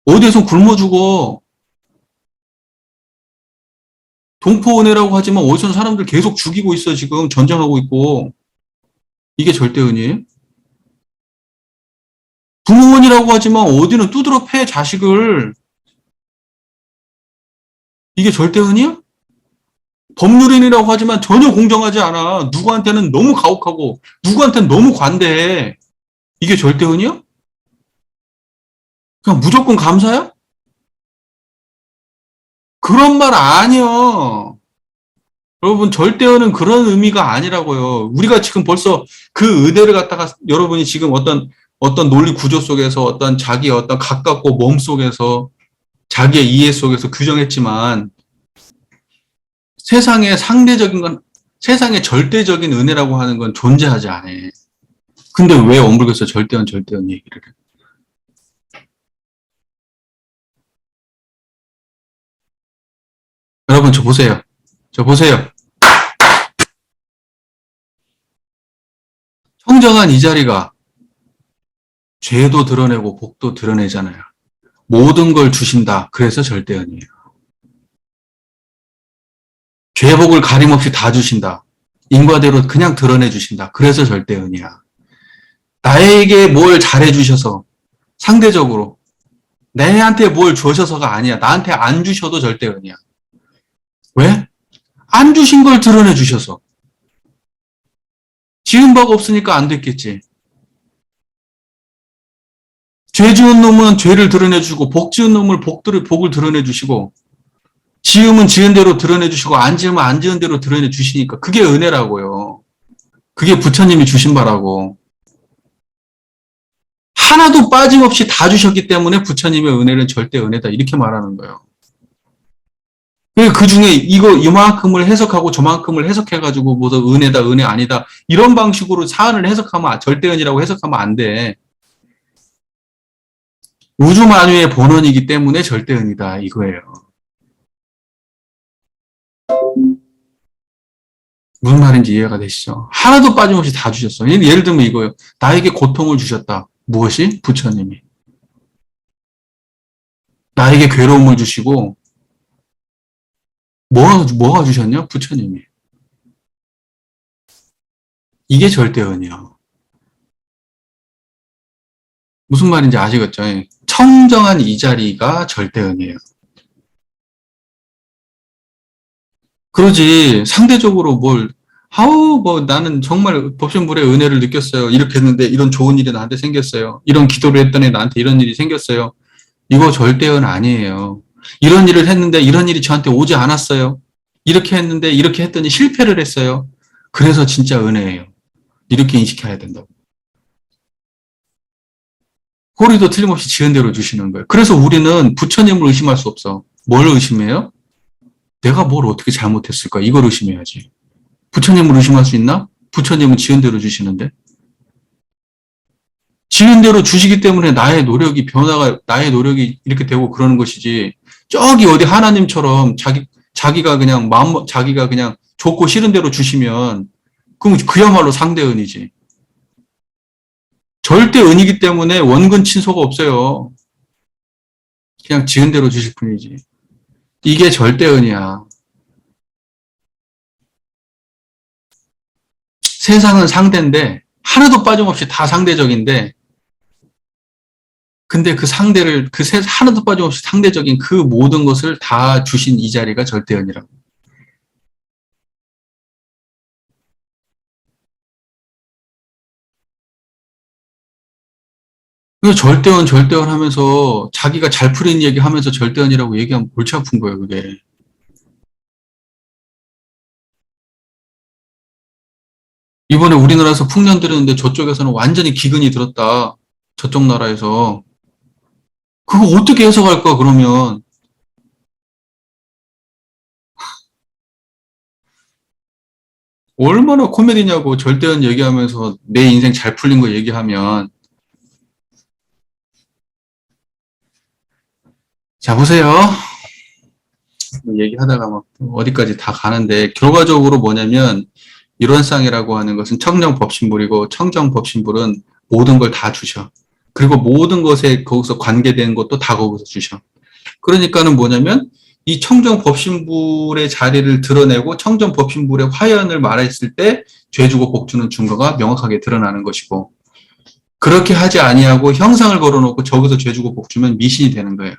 어디에선 굶어 죽어. 동포은혜라고 하지만 어디선 사람들 계속 죽이고 있어. 지금 전쟁하고 있고. 이게 절대은이에요? 부모원이라고 하지만 어디는 두드러 패 자식을. 이게 절대은이야? 법률인이라고 하지만 전혀 공정하지 않아. 누구한테는 너무 가혹하고 누구한테는 너무 관대해. 이게 절대은이야? 그냥 무조건 감사야? 그런 말 아니요. 여러분 절대어는 그런 의미가 아니라고요. 우리가 지금 벌써 그 의대를 갖다가 여러분이 지금 어떤 논리 구조 속에서 어떤 자기의 어떤 가깝고 몸 속에서 자기의 이해 속에서 규정했지만 세상의 상대적인 건 세상의 절대적인 은혜라고 하는 건 존재하지 않아. 근데 왜 원불교에서 절대은 얘기를 해? 여러분 저 보세요. 저 보세요. 청정한 이 자리가 죄도 드러내고 복도 드러내잖아요. 모든 걸 주신다. 그래서 절대은이에요. 죄복을 가림없이 다 주신다. 인과대로 그냥 드러내 주신다. 그래서 절대은이야. 나에게 뭘 잘해 주셔서 상대적으로 내한테 뭘 주셔서가 아니야. 나한테 안 주셔도 절대은이야. 왜? 안 주신 걸 드러내 주셔서. 지은 바가 없으니까 안 됐겠지. 죄 지은 놈은 죄를 드러내 주고 복 지은 놈을 복을 드러내 주시고 지으면 지은 대로 드러내 주시고 안 지으면 안 지은 대로 드러내 주시니까 그게 은혜라고요. 그게 부처님이 주신 바라고. 하나도 빠짐없이 다 주셨기 때문에 부처님의 은혜는 절대 은혜다 이렇게 말하는 거예요. 그 중에 이만큼을 해석하고 저만큼을 해석해가지고 무슨 은혜다 은혜 아니다 이런 방식으로 사안을 해석하면 절대은이라고 해석하면 안 돼. 우주 만유의 본원이기 때문에 절대은이다 이거예요. 무슨 말인지 이해가 되시죠? 하나도 빠짐없이 다 주셨어. 예를 들면 이거예요. 나에게 고통을 주셨다. 무엇이? 부처님이. 나에게 괴로움을 주시고, 뭐가 주셨냐? 부처님이. 이게 절대은이요. 무슨 말인지 아시겠죠? 청정한 이 자리가 절대은이에요. 그러지, 상대적으로 나는 정말 법신불의 은혜를 느꼈어요. 이렇게 했는데 이런 좋은 일이 나한테 생겼어요. 이런 기도를 했더니 나한테 이런 일이 생겼어요. 이거 절대은 아니에요. 이런 일을 했는데 이런 일이 저한테 오지 않았어요. 이렇게 했는데 이렇게 했더니 실패를 했어요. 그래서 진짜 은혜예요. 이렇게 인식해야 된다고. 호리도 틀림없이 지은 대로 주시는 거예요. 그래서 우리는 부처님을 의심할 수 없어. 뭘 의심해요? 내가 뭘 어떻게 잘못했을까? 이걸 의심해야지. 부처님을 의심할 수 있나? 부처님은 지은 대로 주시는데. 지은 대로 주시기 때문에 나의 노력이 이렇게 되고 그러는 것이지. 저기 어디 하나님처럼 자기가 그냥 좋고 싫은 대로 주시면, 그럼 그야말로 상대은이지. 절대 은이기 때문에 원근 친소가 없어요. 그냥 지은 대로 주실 뿐이지. 이게 절대 은이야. 세상은 상대인데, 하나도 빠짐없이 다 상대적인데, 근데 하나도 빠짐없이 상대적인 그 모든 것을 다 주신 이 자리가 절대은이라고. 절대은 하면서 자기가 잘 풀린 얘기 하면서 절대은이라고 얘기하면 골치 아픈 거예요, 그게. 이번에 우리나라에서 풍년 들었는데 저쪽에서는 완전히 기근이 들었다. 저쪽 나라에서. 그거 어떻게 해석할까, 그러면. 얼마나 코미디냐고, 절대은 얘기하면서 내 인생 잘 풀린 거 얘기하면. 자, 보세요. 얘기하다가 막 어디까지 다 가는데, 결과적으로 뭐냐면, 일원상이라고 하는 것은 청정법신불이고, 청정법신불은 모든 걸 다 주셔. 그리고 모든 것에 거기서 관계된 것도 다 거기서 주셔. 그러니까는 뭐냐면, 이 청정법신불의 자리를 드러내고 청정법신불의 화연을 말했을 때 죄주고 복주는 증거가 명확하게 드러나는 것이고, 그렇게 하지 아니하고 형상을 걸어놓고 저기서 죄주고 복주면 미신이 되는 거예요.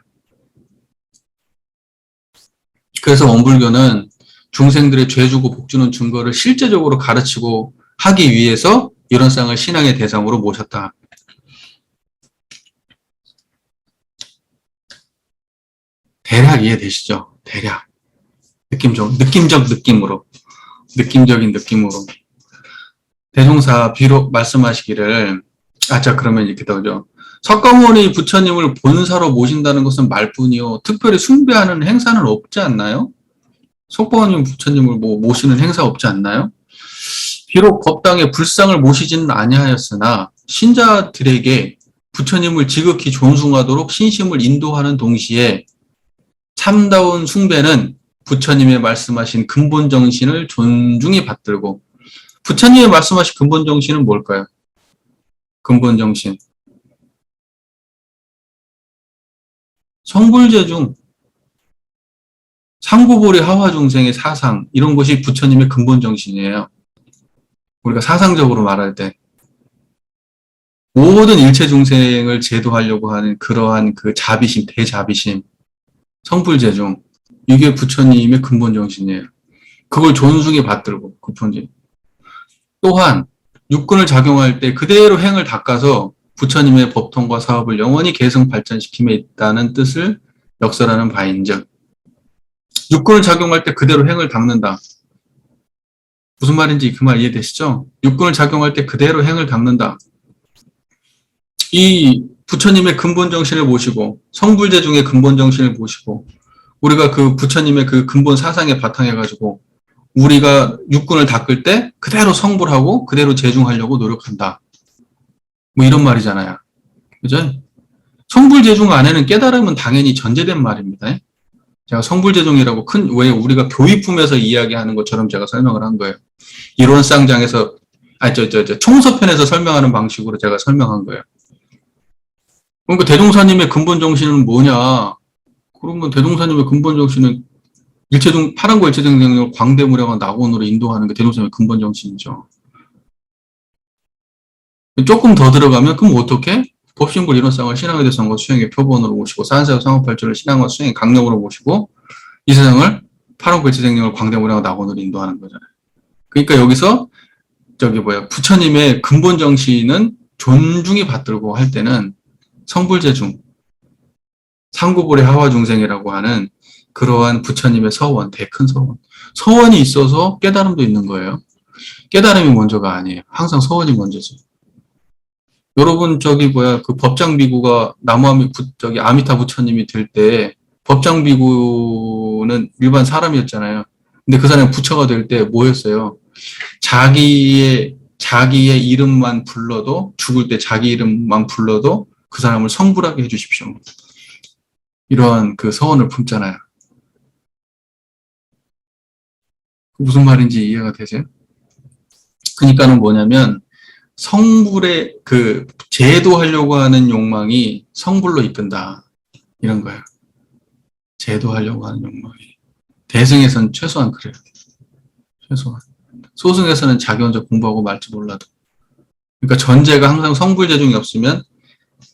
그래서 원불교는 중생들의 죄주고 복주는 증거를 실제적으로 가르치고 하기 위해서 이런 쌍을 신앙의 대상으로 모셨다. 대략 이해되시죠? 대략. 느낌적인 느낌으로. 대종사 비록 말씀하시기를, 그러면 이렇게 나오죠. 석가모니 부처님을 본사로 모신다는 것은 말뿐이요. 특별히 숭배하는 행사는 없지 않나요? 석가모니 부처님을 모시는 행사 없지 않나요? 비록 법당에 불상을 모시지는 아니하였으나 신자들에게 부처님을 지극히 존숭하도록 신심을 인도하는 동시에 참다운 숭배는 부처님의 말씀하신 근본 정신을 존중히 받들고, 부처님의 말씀하신 근본 정신은 뭘까요? 근본 정신. 성불제중, 상고보리 하화중생의 사상, 이런 것이 부처님의 근본 정신이에요. 우리가 사상적으로 말할 때 모든 일체 중생을 제도하려고 하는 그러한 그 자비심, 대자비심, 성불제중, 이게 부처님의 근본 정신이에요. 그걸 존중히 받들고, 부처님. 또한 육군을 작용할 때 그대로 행을 닦아서 부처님의 법통과 사업을 영원히 계승 발전시킴에 있다는 뜻을 역설하는 바인즉, 육군을 작용할 때 그대로 행을 닦는다. 무슨 말인지 그 말 이해되시죠? 육군을 작용할 때 그대로 행을 닦는다. 이 부처님의 근본 정신을 모시고, 성불제중의 근본 정신을 모시고, 우리가 그 부처님의 그 근본 사상에 바탕해가지고 우리가 육군을 닦을 때 그대로 성불하고 그대로 제중하려고 노력한다. 이런 말이잖아요. 그죠? 성불제중 안에는 깨달음은 당연히 전제된 말입니다. 제가 성불재종이라고 왜 우리가 교의품에서 이야기하는 것처럼 제가 설명을 한 거예요. 이론상장에서, 총서편에서 설명하는 방식으로 제가 설명한 거예요. 그러니까 대종사님의 근본 정신은 뭐냐? 그러면 대종사님의 근본 정신은 파란고 일체정생을 광대무량한 낙원으로 인도하는 게 대종사님의 근본 정신이죠. 조금 더 들어가면 그럼 어떻게? 법신불 이론상을 신앙에 대해서 선거 수행의 표본으로 모시고 산사역 상업발전을 신앙과 수행의 강령으로 모시고 이 세상을 파란고 일체생명을 광대무량한 낙원으로 인도하는 거잖아요. 그러니까 여기서 부처님의 근본 정신은 존중이 받들고 할 때는 성불재중, 상구불의 하화중생이라고 하는 그러한 부처님의 서원, 대큰 서원. 서원이 있어서 깨달음도 있는 거예요. 깨달음이 먼저가 아니에요. 항상 서원이 먼저죠. 여러분, 그 법장비구가 아미타 부처님이 될 때, 법장비구는 일반 사람이었잖아요. 근데 그 사람이 부처가 될 때 뭐였어요? 자기의 이름만 불러도, 죽을 때 자기 이름만 불러도 그 사람을 성불하게 해주십시오. 이러한 그 서원을 품잖아요. 무슨 말인지 이해가 되세요? 그러니까는 뭐냐면, 성불의 제도하려고 하는 욕망이 성불로 이끈다. 이런 거예요. 제도하려고 하는 욕망이. 대승에서는 최소한 그래요. 최소한. 소승에서는 자기 혼자 공부하고 말지 몰라도. 그러니까 전제가 항상 성불재중이 없으면,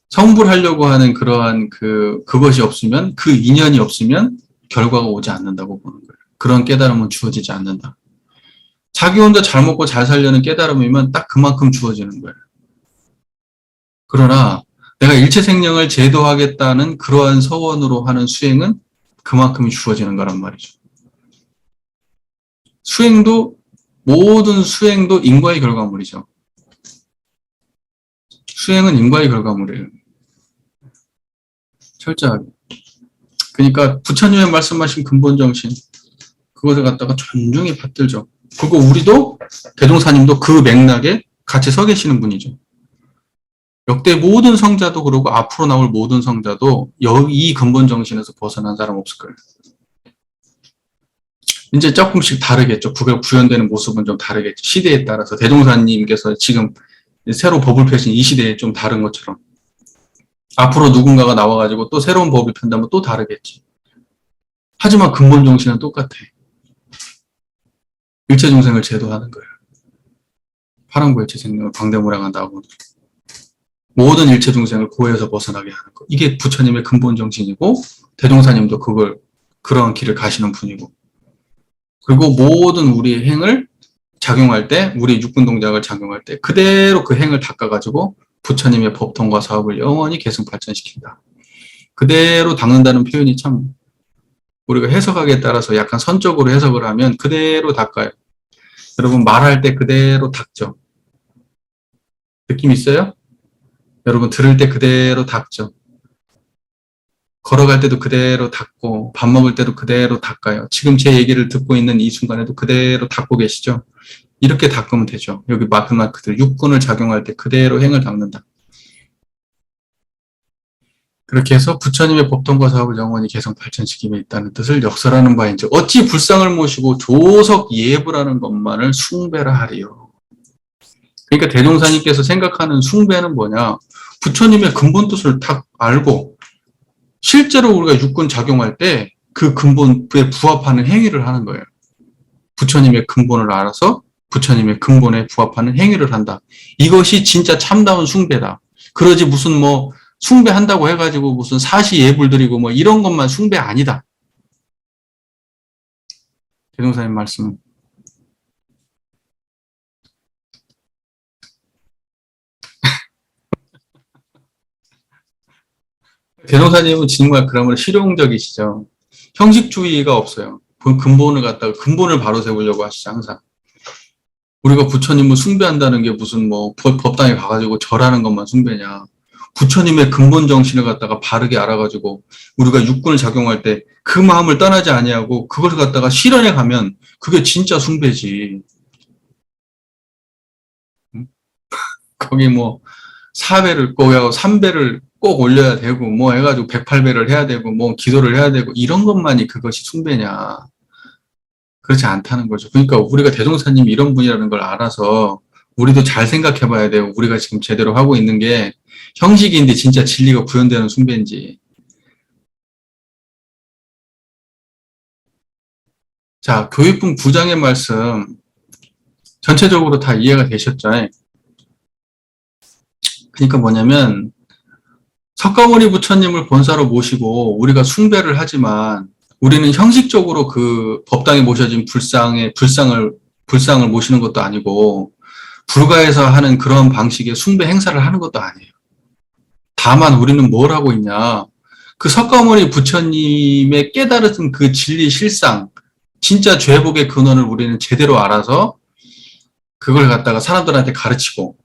성불하려고 하는 그러한 그것이 없으면, 그 인연이 없으면 결과가 오지 않는다고 보는 거예요. 그런 깨달음은 주어지지 않는다. 자기 혼자 잘 먹고 잘 살려는 깨달음이면 딱 그만큼 주어지는 거예요. 그러나 내가 일체 생명을 제도하겠다는 그러한 서원으로 하는 수행은 그만큼이 주어지는 거란 말이죠. 모든 수행도 인과의 결과물이죠. 수행은 인과의 결과물이에요. 철저하게. 그러니까 부처님의 말씀하신 근본 정신, 그것을 갖다가 존중히 받들죠. 그리고 우리도 대종사님도 그 맥락에 같이 서 계시는 분이죠. 역대 모든 성자도 그러고 앞으로 나올 모든 성자도 이 근본 정신에서 벗어난 사람 없을 거예요. 이제 조금씩 다르겠죠. 구현되는 모습은 좀 다르겠죠. 시대에 따라서 대종사님께서 지금 새로 법을 펴신 이 시대에 좀 다른 것처럼 앞으로 누군가가 나와가지고 또 새로운 법을 편다면 또 다르겠지. 하지만 근본 정신은 똑같아. 일체 중생을 제도하는 거예요. 파랑고 일체 생명을 광대무량한다고 모든 일체 중생을 고해에서 벗어나게 하는 거. 이게 부처님의 근본 정신이고 대종사님도 그런 길을 가시는 분이고 그리고 모든 우리의 행을 작용할 때 우리 육군 동작을 작용할 때 그대로 그 행을 닦아가지고 부처님의 법통과 사업을 영원히 계승 발전시킨다. 그대로 닦는다는 표현이 참 우리가 해석하기에 따라서 약간 선적으로 해석을 하면 그대로 닦아요. 여러분 말할 때 그대로 닦죠. 느낌 있어요? 여러분 들을 때 그대로 닦죠. 걸어갈 때도 그대로 닦고 밥 먹을 때도 그대로 닦아요. 지금 제 얘기를 듣고 있는 이 순간에도 그대로 닦고 계시죠? 이렇게 닦으면 되죠. 여기 마크들 육군을 작용할 때 그대로 행을 닦는다. 그렇게 해서 부처님의 법통과 사업을 영원히 개성 발전시킴에 있다는 뜻을 역설하는 바인지 어찌 불상을 모시고 조석 예부라는 것만을 숭배라 하리요. 그러니까 대종사님께서 생각하는 숭배는 뭐냐? 부처님의 근본 뜻을 딱 알고 실제로 우리가 육군 작용할 때 그 근본에 부합하는 행위를 하는 거예요. 부처님의 근본을 알아서 부처님의 근본에 부합하는 행위를 한다. 이것이 진짜 참다운 숭배다. 그러지 무슨 숭배한다고 해가지고 무슨 사시 예불 드리고 이런 것만 숭배 아니다. 대종사님 말씀은. 대종사님은 정말 그러므로 실용적이시죠. 형식주의가 없어요. 근본을 바로 세우려고 하시죠, 항상. 우리가 부처님을 숭배한다는 게 무슨 법당에 가가지고 절하는 것만 숭배냐. 부처님의 근본 정신을 갖다가 바르게 알아가지고 우리가 육군을 작용할 때 그 마음을 떠나지 아니하고 그걸 갖다가 실현해 가면 그게 진짜 숭배지. 거기 4배를 거기하고 3배를 꼭 올려야 되고, 뭐 해가지고 108배를 해야 되고, 뭐 기도를 해야 되고, 이런 것만이 그것이 숭배냐. 그렇지 않다는 거죠. 그러니까 우리가 대종사님이 이런 분이라는 걸 알아서 우리도 잘 생각해 봐야 돼요. 우리가 지금 제대로 하고 있는 게 형식인데 진짜 진리가 구현되는 숭배인지. 자, 교육부 부장의 말씀 전체적으로 다 이해가 되셨죠? 그러니까 뭐냐면 석가모니 부처님을 본사로 모시고 우리가 숭배를 하지만 우리는 형식적으로 그 법당에 모셔진 불상을 모시는 것도 아니고 불가에서 하는 그런 방식의 숭배 행사를 하는 것도 아니에요. 다만 우리는 뭘 하고 있냐. 그 석가모니 부처님의 깨달은 그 진리 실상, 진짜 죄복의 근원을 우리는 제대로 알아서 그걸 갖다가 사람들한테 가르치고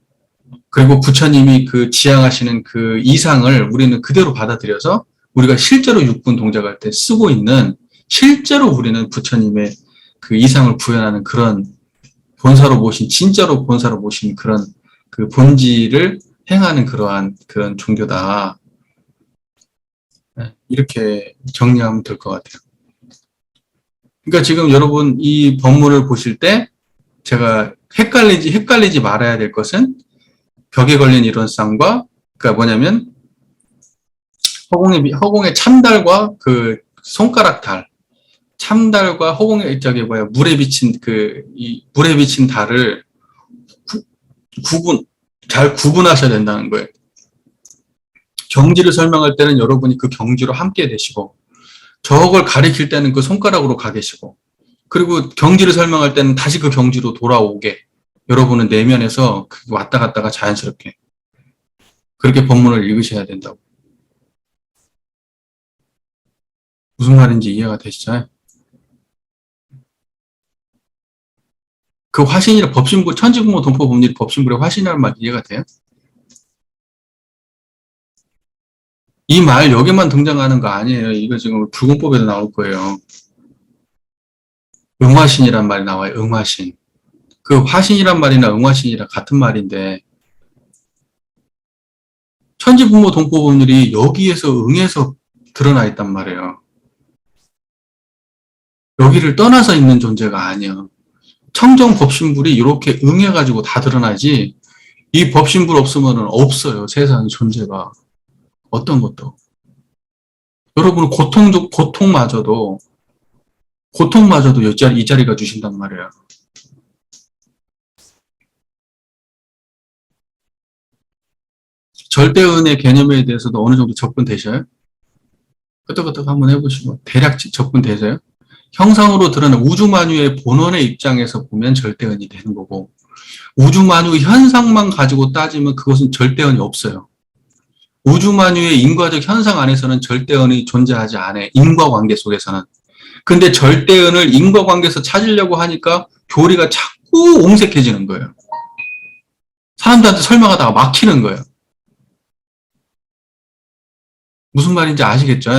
그리고 부처님이 그 지향하시는 그 이상을 우리는 그대로 받아들여서 우리가 실제로 육군 동작할 때 쓰고 있는 실제로 우리는 부처님의 그 이상을 구현하는 그런 본사로 모신, 진짜로 본사로 모신 그런 그 본질을 행하는 그러한 그런 종교다. 이렇게 정리하면 될 것 같아요. 그러니까 지금 여러분 이 법문을 보실 때 제가 헷갈리지 말아야 될 것은 벽에 걸린 이론상과 그러니까 뭐냐면 허공의 참달과 그 손가락 달, 참달과 허공의 물에 비친 물에 비친 달을 잘 구분하셔야 된다는 거예요. 경지를 설명할 때는 여러분이 그 경지로 함께 되시고 저걸 가리킬 때는 그 손가락으로 가 계시고 그리고 경지를 설명할 때는 다시 그 경지로 돌아오게 여러분은 내면에서 왔다 갔다가 자연스럽게 그렇게 법문을 읽으셔야 된다고. 무슨 말인지 이해가 되시죠? 그 화신이라 법신부 천지국모 동포법률 법신부의 화신이라는 말 이해가 돼요? 이 말 여기만 등장하는 거 아니에요. 이거 지금 불공법에도 나올 거예요. 응화신이란 말이 나와요. 응화신. 그 화신이란 말이나 응화신이랑 같은 말인데 천지부모 동포법률이 여기에서 응해서 드러나 있단 말이에요. 여기를 떠나서 있는 존재가 아니에요. 청정 법신불이 이렇게 응해가지고 다 드러나지 이 법신불 없으면 없어요. 세상의 존재가. 어떤 것도. 여러분은 고통마저도 이 자리가 주신단 말이에요. 절대은의 개념에 대해서도 어느 정도 접근되셔요? 끄떡끄떡 한번 해보시고 대략 접근되세요? 형상으로 드러난 우주만유의 본원의 입장에서 보면 절대은이 되는 거고 우주만유 현상만 가지고 따지면 그것은 절대은이 없어요. 우주만유의 인과적 현상 안에서는 절대은이 존재하지 않아요. 인과관계 속에서는. 근데 절대은을 인과관계에서 찾으려고 하니까 교리가 자꾸 옹색해지는 거예요. 사람들한테 설명하다가 막히는 거예요. 무슨 말인지 아시겠죠?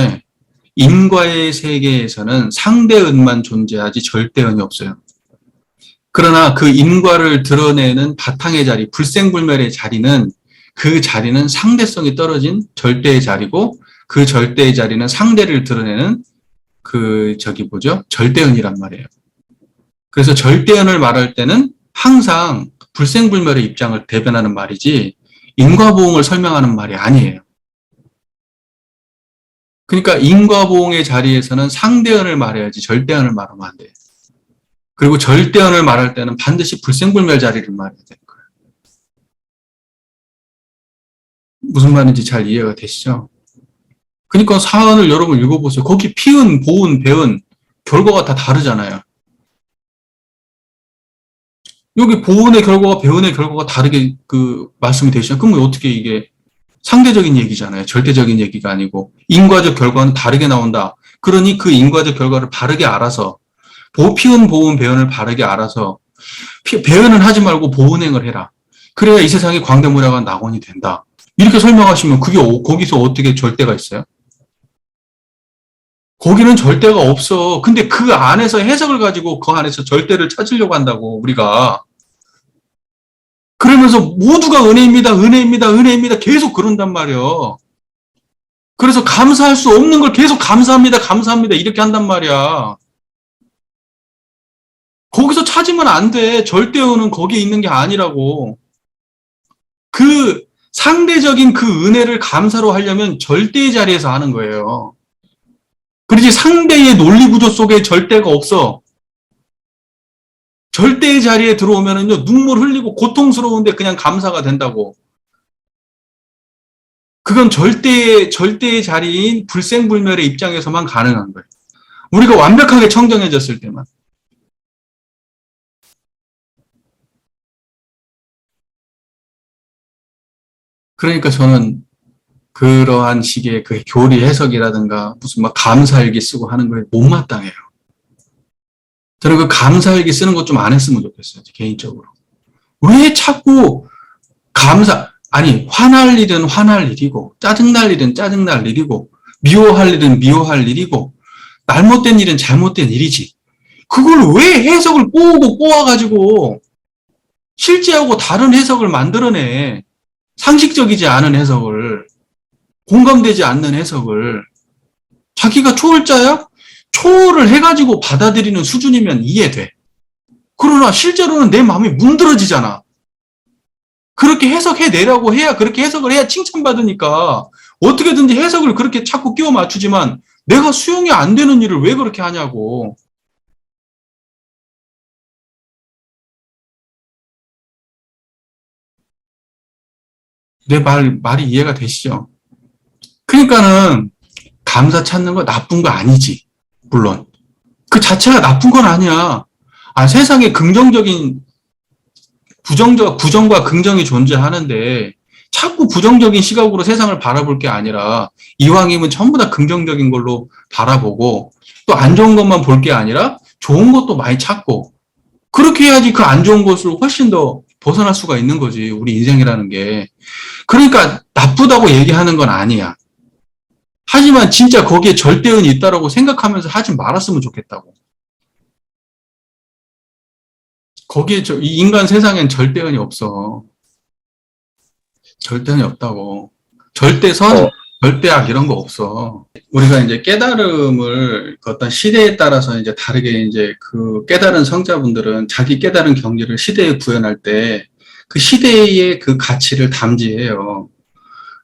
인과의 세계에서는 상대은만 존재하지 절대은이 없어요. 그러나 그 인과를 드러내는 바탕의 자리, 불생불멸의 자리는 그 자리는 상대성이 떨어진 절대의 자리고 그 절대의 자리는 상대를 드러내는 절대은이란 말이에요. 그래서 절대은을 말할 때는 항상 불생불멸의 입장을 대변하는 말이지 인과보응을 설명하는 말이 아니에요. 그러니까 인과보응의 자리에서는 상대은을 말해야지 절대은을 말하면 안 돼요. 그리고 절대은을 말할 때는 반드시 불생불멸 자리를 말해야 되는 거예요. 무슨 말인지 잘 이해가 되시죠? 그러니까 사언을 여러분 읽어보세요. 거기 피은, 보은, 배은 결과가 다 다르잖아요. 여기 보은의 결과가 배은의 결과가 다르게 말씀이 되시죠. 그러면 어떻게 이게 상대적인 얘기잖아요. 절대적인 얘기가 아니고 인과적 결과는 다르게 나온다. 그러니 그 인과적 결과를 바르게 알아서 피은, 보은, 배은을 바르게 알아서 배은은 하지 말고 보은행을 해라. 그래야 이 세상에 광대무량한 낙원이 된다. 이렇게 설명하시면 그게 거기서 어떻게 절대가 있어요? 거기는 절대가 없어. 근데 그 안에서 해석을 가지고 그 안에서 절대를 찾으려고 한다고 우리가. 그러면서 모두가 은혜입니다. 은혜입니다. 은혜입니다. 계속 그런단 말이에요. 그래서 감사할 수 없는 걸 계속 감사합니다, 감사합니다 이렇게 한단 말이야. 거기서 찾으면 안 돼. 절대어는 거기에 있는 게 아니라고. 그 상대적인 그 은혜를 감사로 하려면 절대의 자리에서 하는 거예요. 그러지 상대의 논리 구조 속에 절대가 없어. 절대의 자리에 들어오면은요, 눈물 흘리고 고통스러운데 그냥 감사가 된다고. 그건 절대의 자리인 불생불멸의 입장에서만 가능한 거예요. 우리가 완벽하게 청정해졌을 때만. 그러니까 저는 그러한 식의 그 교리 해석이라든가 무슨 막 감사일기 쓰고 하는 거에 못마땅해요. 저는 그 감사일기 쓰는 것 좀 안 했으면 좋겠어요, 개인적으로. 왜 자꾸 아니, 화날 일은 화날 일이고, 짜증날 일은 짜증날 일이고, 미워할 일은 미워할 일이고, 잘못된 일은 잘못된 일이지. 그걸 왜 해석을 꼬아가지고, 실제하고 다른 해석을 만들어내. 상식적이지 않은 해석을, 공감되지 않는 해석을. 자기가 초월자야? 초월을 해가지고 받아들이는 수준이면 이해돼. 그러나 실제로는 내 마음이 문드러지잖아. 그렇게 해석해내라고 해야, 그렇게 해석을 해야 칭찬받으니까 어떻게든지 해석을 그렇게 자꾸 끼워 맞추지만 내가 수용이 안 되는 일을 왜 그렇게 하냐고. 내 말이 이해가 되시죠? 그러니까는 감사 찾는 거 나쁜 거 아니지. 물론. 그 자체가 나쁜 건 아니야. 세상에 부정과 긍정이 존재하는데 자꾸 부정적인 시각으로 세상을 바라볼 게 아니라 이왕이면 전부 다 긍정적인 걸로 바라보고 또 안 좋은 것만 볼 게 아니라 좋은 것도 많이 찾고 그렇게 해야지 그 안 좋은 것을 훨씬 더 벗어날 수가 있는 거지, 우리 인생이라는 게. 그러니까 나쁘다고 얘기하는 건 아니야. 하지만 진짜 거기에 절대은이 있다라고 생각하면서 하지 말았으면 좋겠다고. 거기에 이 인간 세상엔 절대은이 없어. 절대은이 없다고. 절대선, 절대악 이런 거 없어. 우리가 이제 깨달음을 그 어떤 시대에 따라서 이제 다르게 이제 그 깨달은 성자분들은 자기 깨달은 경지를 시대에 구현할 때 그 시대의 그 가치를 담지해요.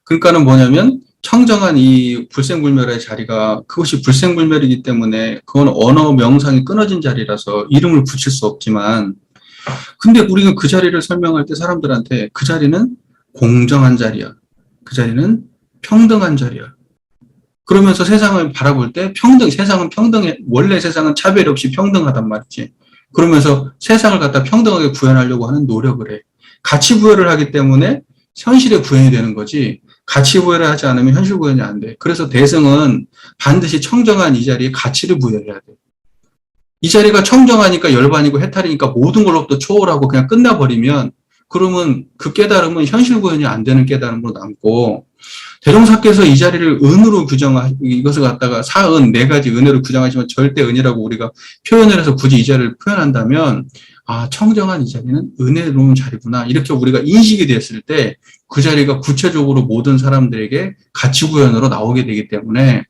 그러니까는 뭐냐면 청정한 이 불생불멸의 자리가 그것이 불생불멸이기 때문에 그건 언어 명상이 끊어진 자리라서 이름을 붙일 수 없지만 근데 우리가 그 자리를 설명할 때 사람들한테 그 자리는 공정한 자리야. 그 자리는 평등한 자리야. 그러면서 세상을 바라볼 때 세상은 평등해. 원래 세상은 차별 없이 평등하단 말이지. 그러면서 세상을 갖다 평등하게 구현하려고 하는 노력을 해. 가치 부여를 하기 때문에 현실에 구현이 되는 거지. 가치 부여를 하지 않으면 현실 구현이 안 돼. 그래서 대승은 반드시 청정한 이 자리에 가치를 부여해야 돼. 이 자리가 청정하니까 열반이고 해탈이니까 모든 걸로부터 초월하고 그냥 끝나버리면 그러면 그 깨달음은 현실 구현이 안 되는 깨달음으로 남고 대종사께서 이 자리를 은으로 이것을 갖다가 사은 네 가지 은혜로 규정하시면 절대 은이라고 우리가 표현을 해서 굳이 이 자리를 표현한다면 청정한 이 자리는 은혜로운 자리구나 이렇게 우리가 인식이 됐을 때 그 자리가 구체적으로 모든 사람들에게 가치 구현으로 나오게 되기 때문에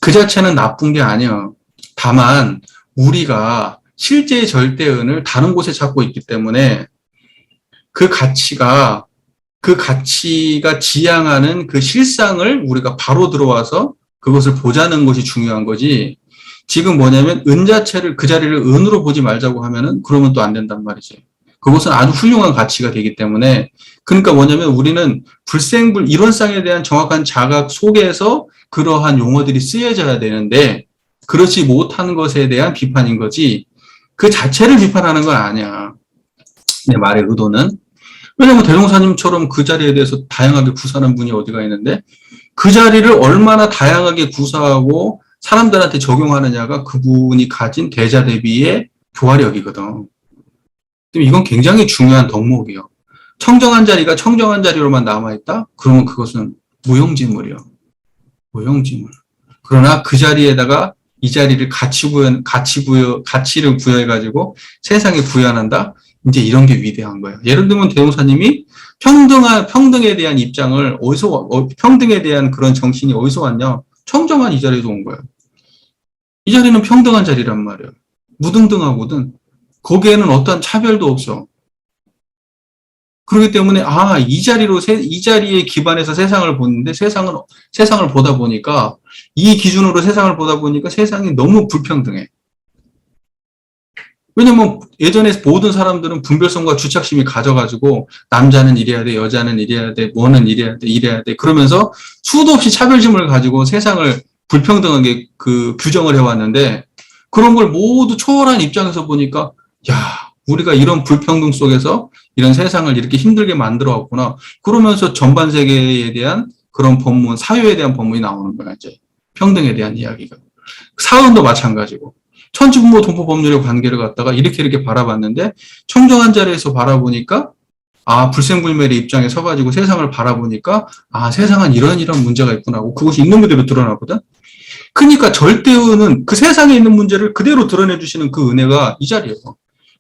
그 자체는 나쁜 게 아니에요. 다만 우리가 실제의 절대은을 다른 곳에 찾고 있기 때문에 그 가치가 지향하는 그 실상을 우리가 바로 들어와서 그것을 보자는 것이 중요한 거지. 지금 뭐냐면 은 자체를 그 자리를 은으로 보지 말자고 하면은 그러면 또 안 된단 말이지. 그것은 아주 훌륭한 가치가 되기 때문에 그러니까 뭐냐면 우리는 이론상에 대한 정확한 자각 속에서 그러한 용어들이 쓰여져야 되는데 그렇지 못한 것에 대한 비판인 거지 그 자체를 비판하는 건 아니야. 내 말의 의도는. 왜냐면 대종사님처럼 그 자리에 대해서 다양하게 구사하는 분이 어디가 있는데 그 자리를 얼마나 다양하게 구사하고 사람들한테 적용하느냐가 그분이 가진 대자 대비의 교화력이거든. 이건 굉장히 중요한 덕목이요. 청정한 자리가 청정한 자리로만 남아있다? 그러면 그것은 무용지물이요. 무용지물. 그러나 그 자리에다가 이 자리를 가치를 부여해가지고 세상에 구현한다? 이제 이런 게 위대한 거예요. 예를 들면 대종사님이 평등에 대한 입장을 평등에 대한 그런 정신이 어디서 왔냐? 청정한 이 자리에서 온 거야. 이 자리는 평등한 자리란 말이야. 무등등하거든. 거기에는 어떠한 차별도 없어. 그렇기 때문에, 이 자리에 기반해서 세상을 보는데 세상을 보다 보니까, 이 기준으로 세상을 보다 보니까 세상이 너무 불평등해. 왜냐면 예전에 모든 사람들은 분별성과 주착심이 가져가지고 남자는 이래야 돼, 여자는 이래야 돼, 뭐는 이래야 돼 그러면서 수도 없이 차별심을 가지고 세상을 불평등하게 규정을 해왔는데 그런 걸 모두 초월한 입장에서 보니까 우리가 이런 불평등 속에서 이런 세상을 이렇게 힘들게 만들어 왔구나. 그러면서 전반 세계에 대한 그런 법문, 사회에 대한 법문이 나오는 거야, 이제. 평등에 대한 이야기가. 사은도 마찬가지고. 천지부모 동포법률의 관계를 갖다가 이렇게 바라봤는데 청정한 자리에서 바라보니까 불생불멸의 입장에 서가지고 세상을 바라보니까 세상은 이런 문제가 있구나 하고 그것이 있는 그대로 드러나거든. 그러니까 절대은은 그 세상에 있는 문제를 그대로 드러내주시는 그 은혜가 이 자리예요.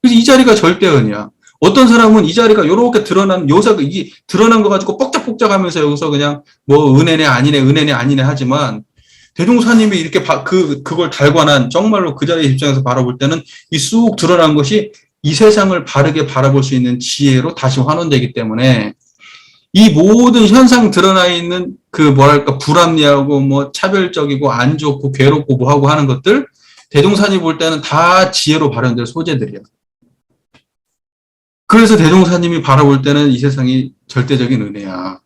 그래서 이 자리가 절대은이야. 어떤 사람은 이 자리가 이렇게 드러난 이 드러난 거 가지고 뻑적뻑적하면서 여기서 그냥 뭐 은혜네 아니네 하지만 대종사님이 이렇게 그걸 달관한 정말로 그 자리의 입장에서 바라볼 때는 이 쑥 드러난 것이 이 세상을 바르게 바라볼 수 있는 지혜로 다시 환원되기 때문에 이 모든 현상 드러나 있는 불합리하고 뭐 차별적이고 안 좋고 괴롭고 뭐하고 하는 것들 대종사님 볼 때는 다 지혜로 발현될 소재들이야. 그래서 대종사님이 바라볼 때는 이 세상이 절대적인 은혜야.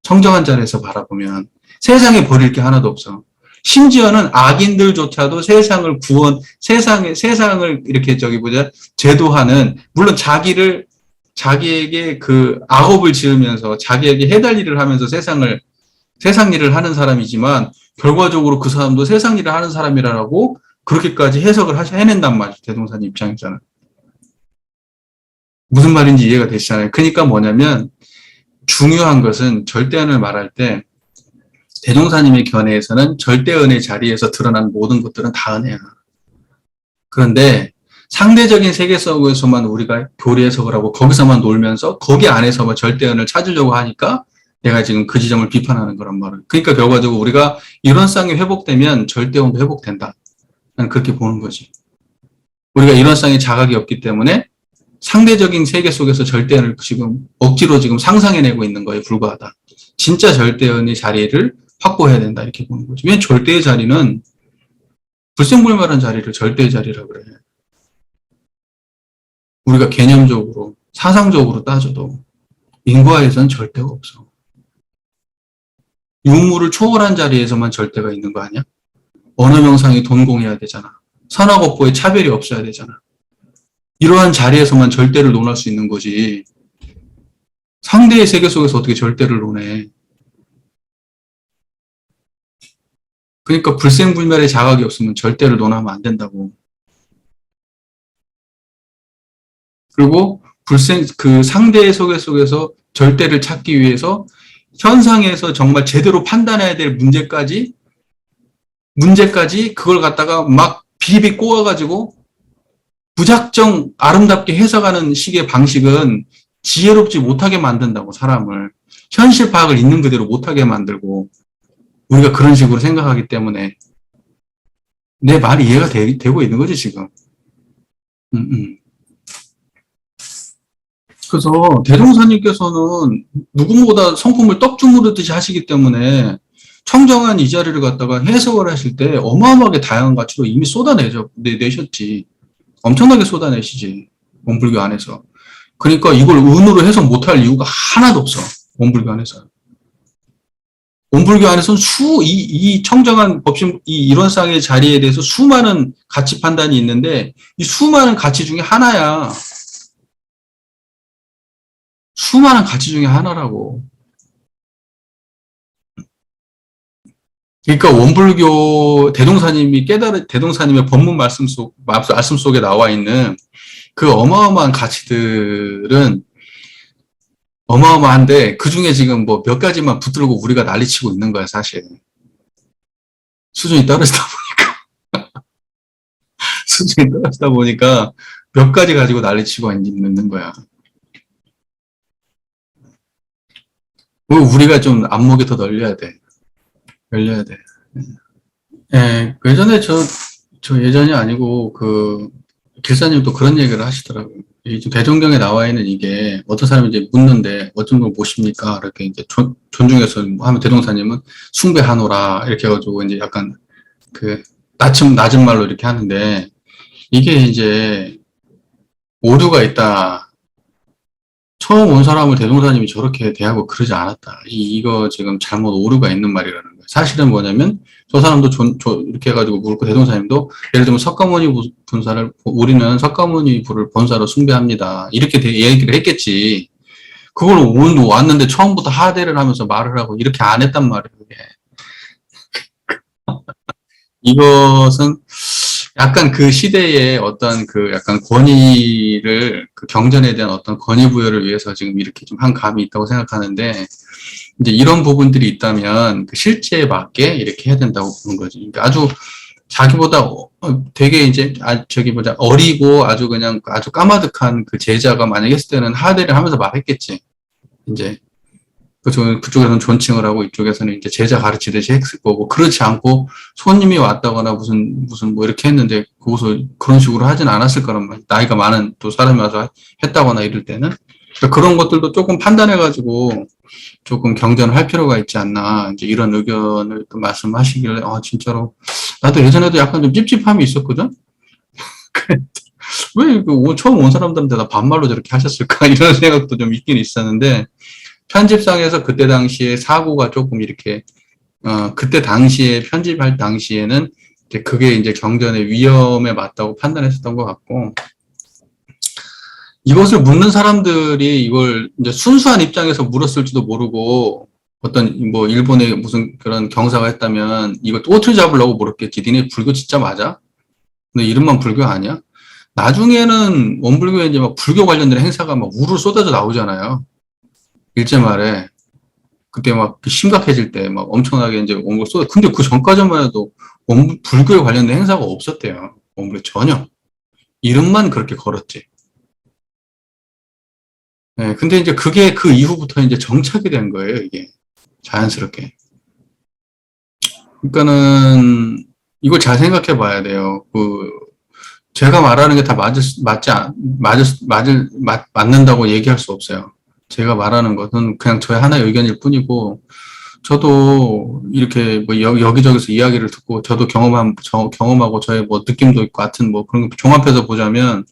청정한 자리에서 바라보면 세상에 버릴 게 하나도 없어. 심지어는 악인들조차도 세상을 이렇게 제도하는, 물론 자기에게 악업을 지으면서 자기에게 해달 일을 하면서 세상 일을 하는 사람이지만, 결과적으로 그 사람도 세상 일을 하는 사람이라고 그렇게까지 해석을 해낸단 말이죠. 대종사님 입장에서는. 무슨 말인지 이해가 되시잖아요. 그러니까 뭐냐면, 중요한 것은 절대은을 말할 때 대종사님의 견해에서는 절대은의 자리에서 드러난 모든 것들은 다 은혜야. 그런데 상대적인 세계 속에서만 우리가 교리 해석을 하고 거기서만 놀면서 거기 안에서만 절대은을 찾으려고 하니까 내가 지금 그 지점을 비판하는 거란 말이에요. 그러니까 결과적으로 우리가 일원상이 회복되면 절대은도 회복된다. 나는 그렇게 보는 거지. 우리가 일원상의 자각이 없기 때문에 상대적인 세계 속에서 절대은을 억지로 상상해내고 있는 거에 불과하다. 진짜 절대은의 자리를 확보해야 된다. 이렇게 보는 거죠. 왜냐면 절대의 자리는 불생불멸한 자리를 절대의 자리라고 그래. 우리가 개념적으로, 사상적으로 따져도 인과에서는 절대가 없어. 유무를 초월한 자리에서만 절대가 있는 거 아니야? 언어 명상이 돈공해야 되잖아. 선악업보에 차별이 없어야 되잖아. 이러한 자리에서만 절대를 논할 수 있는 거지. 상대의 세계 속에서 어떻게 절대를 논해. 그러니까 불생불멸의 자각이 없으면 절대를 논하면 안 된다고. 그리고 상대의 세계 속에서 절대를 찾기 위해서 현상에서 정말 제대로 판단해야 될 문제까지 그걸 갖다가 막 비비 꼬아가지고 무작정 아름답게 해석하는 식의 방식은 지혜롭지 못하게 만든다고, 사람을. 현실 파악을 있는 그대로 못하게 만들고, 우리가 그런 식으로 생각하기 때문에 내 말이 이해가 되고 있는 거지, 지금. 그래서 대종사님께서는 누구보다 성품을 떡 주무르듯이 하시기 때문에 청정한 이 자리를 갖다가 해석을 하실 때 어마어마하게 다양한 가치로 이미 내셨지. 엄청나게 쏟아내시지. 원불교 안에서. 그러니까 이걸 은으로 해석 못할 이유가 하나도 없어. 원불교 안에서. 원불교 안에서는 이 청정한 법심, 이 일원상의 자리에 대해서 수많은 가치 판단이 있는데, 이 수많은 가치 중에 하나야. 수많은 가치 중에 하나라고. 그러니까 원불교 대종사님의 법문 말씀 속에 나와 있는 그 어마어마한 가치들은 어마어마한데, 그 중에 지금 뭐 몇 가지만 붙들고 우리가 난리치고 있는 거야, 사실. 수준이 떨어지다 보니까. 수준이 떨어지다 보니까 몇 가지 가지고 난리치고 있는 거야. 우리가 좀 안목이 더 널려야 돼. 열려야 돼. 예, 그 예전에 저 예전이 아니고, 길사님도 그런 얘기를 하시더라고요. 이 지금 대종경에 나와 있는 이게, 어떤 사람이 이제 묻는데, 어떤 걸 모십니까? 이렇게 이제 존중해서 하면 대종사님은 숭배하노라, 이렇게 해가지고, 이제 약간, 낮은 말로 이렇게 하는데, 이게 이제, 오류가 있다. 처음 온 사람을 대종사님이 저렇게 대하고 그러지 않았다. 이거 지금 잘못 오류가 있는 말이라는 거예요. 사실은 뭐냐면, 저 사람도 이렇게 해가지고 물고 대종사님도, 예를 들면 석가모니 분사를, 우리는 석가모니 부를 본사로 숭배합니다. 이렇게 얘기를 했겠지. 그걸 왔는데 처음부터 하대를 하면서 말을 하고 이렇게 안 했단 말이에요. 이것은 약간 그 시대의 어떤 약간 권위를, 경전에 대한 어떤 권위 부여를 위해서 지금 이렇게 좀 한 감이 있다고 생각하는데, 이제 이런 부분들이 있다면 실제에 맞게 이렇게 해야 된다고 보는 거지. 그러니까 아주 자기보다 되게 이제 어리고 아주 까마득한 그 제자가 만약에 했을 때는 하대를 하면서 말했겠지. 이제 그쪽에서는 존칭을 하고 이쪽에서는 이제 제자 가르치듯이 했을 거고, 그렇지 않고 손님이 왔다거나 무슨 뭐 이렇게 했는데 그것을 그런 식으로 하진 않았을 거란 말이야. 나이가 많은 또 사람이 와서 했다거나 이럴 때는. 그러니까 그런 것들도 조금 판단해가지고 조금 경전을 할 필요가 있지 않나, 이제 이런 의견을 또 말씀하시길래, 진짜로 나도 예전에도 약간 좀 찝찝함이 있었거든. 왜 처음 온 사람들한테 다 반말로 저렇게 하셨을까 이런 생각도 좀 있긴 있었는데, 편집상에서 그때 당시에 사고가 조금 이렇게, 그때 당시에 편집할 당시에는 이제 그게 이제 경전의 위험에 맞다고 판단했었던 것 같고, 이것을 묻는 사람들이 이걸 이제 순수한 입장에서 물었을지도 모르고, 어떤 뭐 일본의 무슨 그런 경사가 했다면 이거 꼬투리 잡으려고 물었겠지. 니네 불교 진짜 맞아? 근데 이름만 불교 아니야? 나중에는 원불교에 이제 막 불교 관련된 행사가 막 우르르 쏟아져 나오잖아요. 일제 말에. 그때 막 심각해질 때 막 엄청나게 이제 원불 쏟아. 근데 그 전까지만 해도 불교에 관련된 행사가 없었대요. 원불교 전혀. 이름만 그렇게 걸었지. 네, 근데 이제 그게 그 이후부터 이제 정착이 된 거예요, 이게. 자연스럽게. 그러니까는 이걸 잘 생각해 봐야 돼요. 제가 말하는 게 다 맞는다고 얘기할 수 없어요. 제가 말하는 것은 그냥 저의 하나의 의견일 뿐이고, 저도 이렇게 뭐 여기저기서 이야기를 듣고, 저도 경험하고 저의 뭐 느낌도 있고, 같은 뭐 그런 거 종합해서 보자면,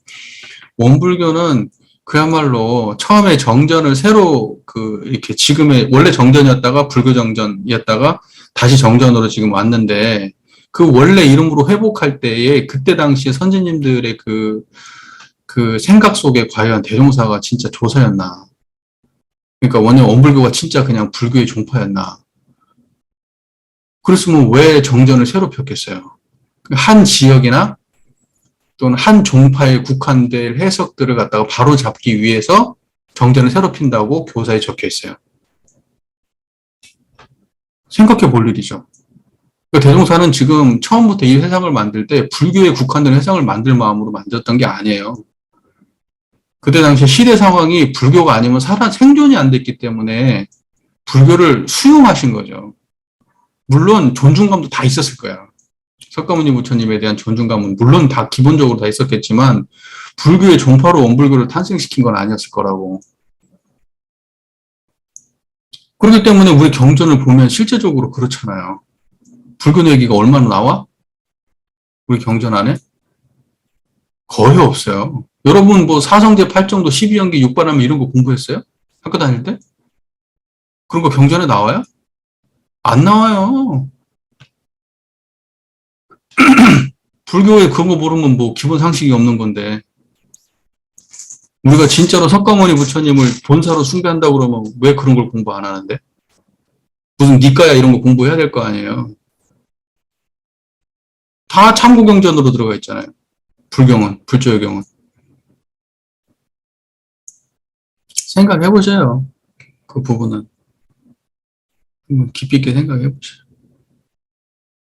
원불교는 그야말로 처음에 정전을 새로 이렇게 지금의 원래 정전이었다가 불교 정전이었다가 다시 정전으로 지금 왔는데, 그 원래 이름으로 회복할 때에 그때 당시에 선지님들의 그 생각 속에 과연 대종사가 진짜 조사였나? 그러니까 원불교가 진짜 그냥 불교의 종파였나? 그랬으면 왜 정전을 새로 폈겠어요? 한 지역이나 또는 한 종파에 국한될 해석들을 갖다가 바로 잡기 위해서 정전을 새로 핀다고 교사에 적혀 있어요. 생각해 볼 일이죠. 대종사는 지금 처음부터 이 회상을 만들 때 불교에 국한된 회상을 만들 마음으로 만들었던 게 아니에요. 그때 당시 시대 상황이 불교가 아니면 생존이 안 됐기 때문에 불교를 수용하신 거죠. 물론 존중감도 다 있었을 거야. 석가모니 부처님에 대한 존중감은 물론 다 기본적으로 다 있었겠지만 불교의 종파로 원불교를 탄생시킨 건 아니었을 거라고. 그렇기 때문에 우리 경전을 보면 실제적으로 그렇잖아요. 불교 얘기가 얼마나 나와? 우리 경전 안에? 거의 없어요. 여러분 뭐 사성제, 팔정도, 12연계, 육반하면 이런 거 공부했어요? 학교 다닐 때? 그런 거 경전에 나와요? 안 나와요. 불교에 그런 거 모르면 뭐 기본 상식이 없는 건데, 우리가 진짜로 석가모니 부처님을 본사로 숭배한다고 그러면 왜 그런 걸 공부 안 하는데? 무슨 니까야 이런 거 공부해야 될 거 아니에요. 다 참고경전으로 들어가 있잖아요. 불조의 경은. 생각해보세요. 그 부분은. 깊이 있게 생각해보세요.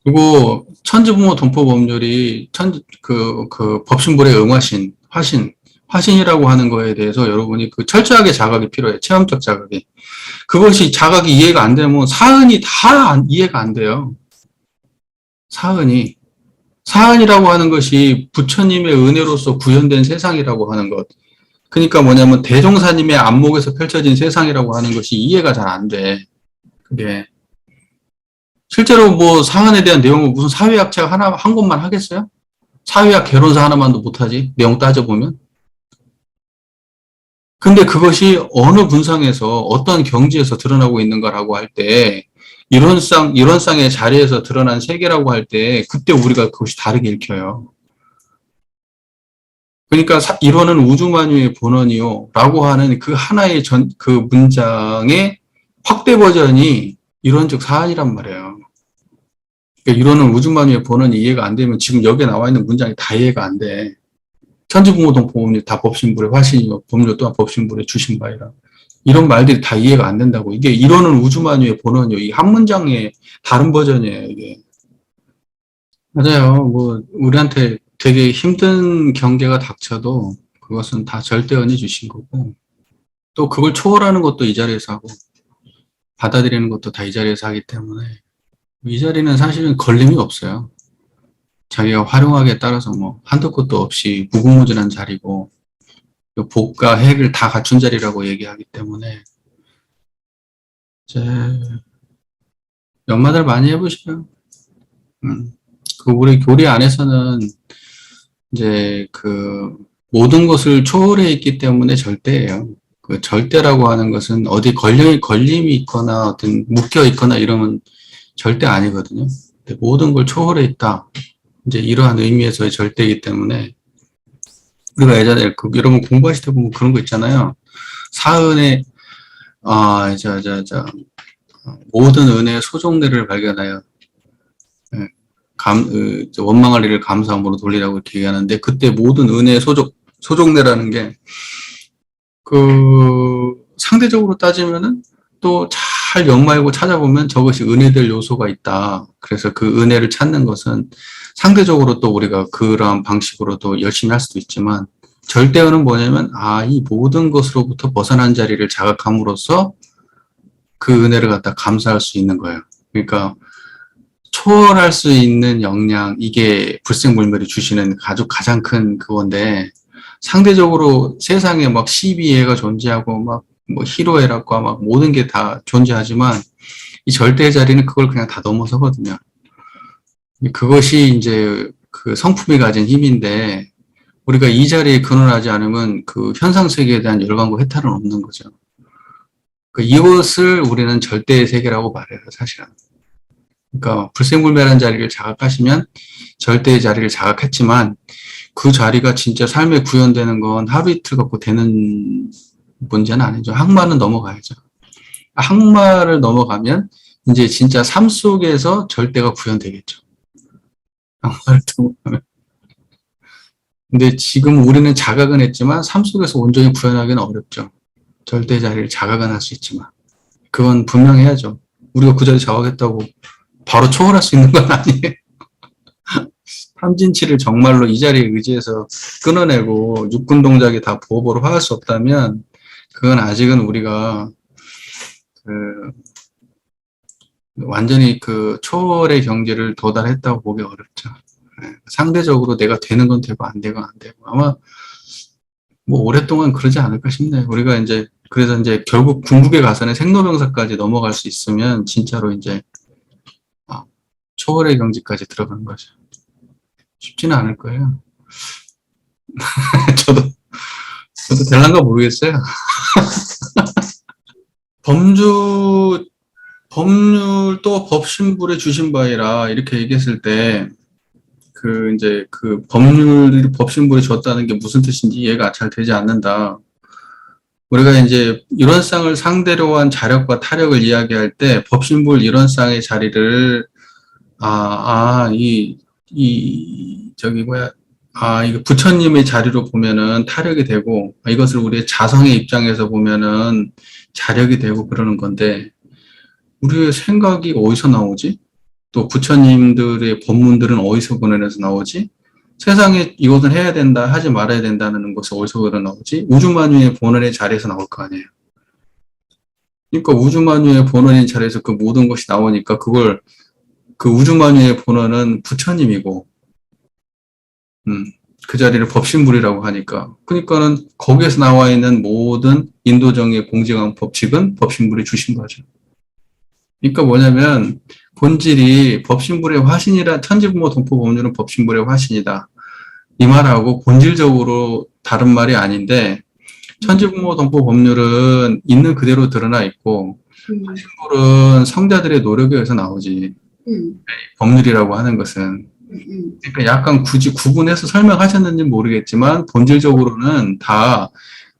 그리고 천지부모 동포법률이 법신불에 응하신, 화신이라고 하는 거에 대해서 여러분이 그 철저하게 자각이 필요해요. 체험적 자각이. 그것이 자각이 이해가 안 되면 사은이 다 이해가 안 돼요. 사은이. 사은이라고 하는 것이 부처님의 은혜로서 구현된 세상이라고 하는 것. 그러니까 뭐냐면 대종사님의 안목에서 펼쳐진 세상이라고 하는 것이 이해가 잘 안 돼. 그게. 실제로 뭐 사안에 대한 내용을 무슨 사회학책 한 권만 하겠어요? 사회학 개론서 하나만도 못하지. 내용 따져보면. 근데 그것이 어느 분상에서 어떤 경지에서 드러나고 있는가라고 할 때, 이론상의 자리에서 드러난 세계라고 할 때, 그때 우리가 그것이 다르게 읽혀요. 그러니까 이론은 우주만유의 본원이요. 라고 하는 그 하나의 그 문장의 확대 버전이 이론적 사안이란 말이에요. 그러니까 이론은 우주만유의 본원이 이해가 안 되면 지금 여기에 나와 있는 문장이 다 이해가 안 돼. 천지부모동 보험료 다 법신불의 화신이요. 법료 또한 법신불의 주신바이라. 이런 말들이 다 이해가 안 된다고. 이게 이론은 우주만유의 본원이요. 이 한 문장의 다른 버전이에요, 이게. 맞아요. 뭐, 우리한테 되게 힘든 경계가 닥쳐도 그것은 다 절대언이 주신 거고, 또 그걸 초월하는 것도 이 자리에서 하고, 받아들이는 것도 다 이 자리에서 하기 때문에, 이 자리는 사실은 걸림이 없어요. 자기가 활용하기에 따라서 뭐, 한도 끝도 없이 무궁무진한 자리고, 복과 핵을 다 갖춘 자리라고 얘기하기 때문에, 이제, 연마들 많이 해보시죠. 그 우리 교리 안에서는 이제 그 모든 것을 초월해 있기 때문에 절대예요. 그 절대라고 하는 것은 어디 걸림이 있거나 어떤 묶여 있거나 이러면 절대 아니거든요. 근데 모든 걸 초월해 있다. 이제 이러한 의미에서의 절대이기 때문에 우리가 예전에 여러분 공부하실 때 보면 그런 거 있잖아요. 사은의 모든 은혜의 소종례를 발견하여 원망할 일을 감사함으로 돌리라고 이렇게 얘기하는데, 그때 모든 은혜의 소종례라는 게, 상대적으로 따지면은 또 잘 연마하고 찾아보면 저것이 은혜될 요소가 있다. 그래서 그 은혜를 찾는 것은 상대적으로 또 우리가 그러한 방식으로 또 열심히 할 수도 있지만, 절대어는 뭐냐면, 이 모든 것으로부터 벗어난 자리를 자각함으로써 그 은혜를 갖다 감사할 수 있는 거예요. 그러니까, 초월할 수 있는 역량, 이게 불생불멸이 주시는 아주 가장 큰 그건데, 상대적으로 세상에 막 시비애가 존재하고, 막, 뭐, 희로애락과 막 모든 게 다 존재하지만, 이 절대의 자리는 그걸 그냥 다 넘어서거든요. 그것이 이제 그 성품이 가진 힘인데, 우리가 이 자리에 근원하지 않으면 그 현상세계에 대한 열광과 해탈은 없는 거죠. 이것을 우리는 절대의 세계라고 말해요, 사실은. 그러니까 불생불멸한 자리를 자각하시면 절대의 자리를 자각했지만 그 자리가 진짜 삶에 구현되는 건 하루 이틀 갖고 되는 문제는 아니죠. 항마는 넘어가야죠. 항마를 넘어가면 이제 진짜 삶 속에서 절대가 구현되겠죠. 항마를 넘어가면. 근데 지금 우리는 자각은 했지만 삶 속에서 온전히 구현하기는 어렵죠. 절대의 자리를 자각은 할 수 있지만 그건 분명해야죠. 우리가 그 자리 자각했다고 바로 초월할 수 있는 건 아니에요. 탐진치를 정말로 이 자리에 의지해서 끊어내고 육군 동작이 다 보호보로 화할 수 없다면 그건 아직은 우리가 완전히 그 초월의 경지를 도달했다고 보기 어렵죠. 상대적으로 내가 되는 건 되고 안 되고 안 되고 아마 뭐 오랫동안 그러지 않을까 싶네요. 우리가 이제 그래서 이제 결국 궁극에 가서는 생로병사까지 넘어갈 수 있으면 진짜로 이제 초월의 경지까지 들어가는 거죠. 쉽지는 않을 거예요. 저도 될란가 모르겠어요. 법률도 법신불의 주신바이라 이렇게 얘기했을 때, 이제 법률이 법신불에 줬다는 게 무슨 뜻인지 이해가 잘 되지 않는다. 우리가 이제 이론상을 상대로 한 자력과 타력을 이야기할 때 법신불 이론상의 자리를 이거 부처님의 자리로 보면은 타력이 되고, 이것을 우리의 자성의 입장에서 보면은 자력이 되고 그러는 건데, 우리의 생각이 어디서 나오지? 또 부처님들의 법문들은 어디서 보내서 나오지? 세상에 이것을 해야 된다, 하지 말아야 된다는 것이 어디서 나오지? 우주만유의 본원의 자리에서 나올 거 아니에요. 그러니까 우주만유의 본원의 자리에서 그 모든 것이 나오니까 그걸, 그 우주만유의 본원은 부처님이고, 그 자리를 법신불이라고 하니까. 그러니까는 거기에서 나와 있는 모든 인도정의 공정한 법칙은 법신불이 주신 거죠. 그러니까 뭐냐면, 본질이 법신불의 화신이라, 천지부모 동포법률은 법신불의 화신이다. 이 말하고 본질적으로 다른 말이 아닌데, 천지부모 동포법률은 있는 그대로 드러나 있고, 법신불은 성자들의 노력에 의해서 나오지. 법률이라고 하는 것은. 그러니까 약간 굳이 구분해서 설명하셨는지 모르겠지만, 본질적으로는 다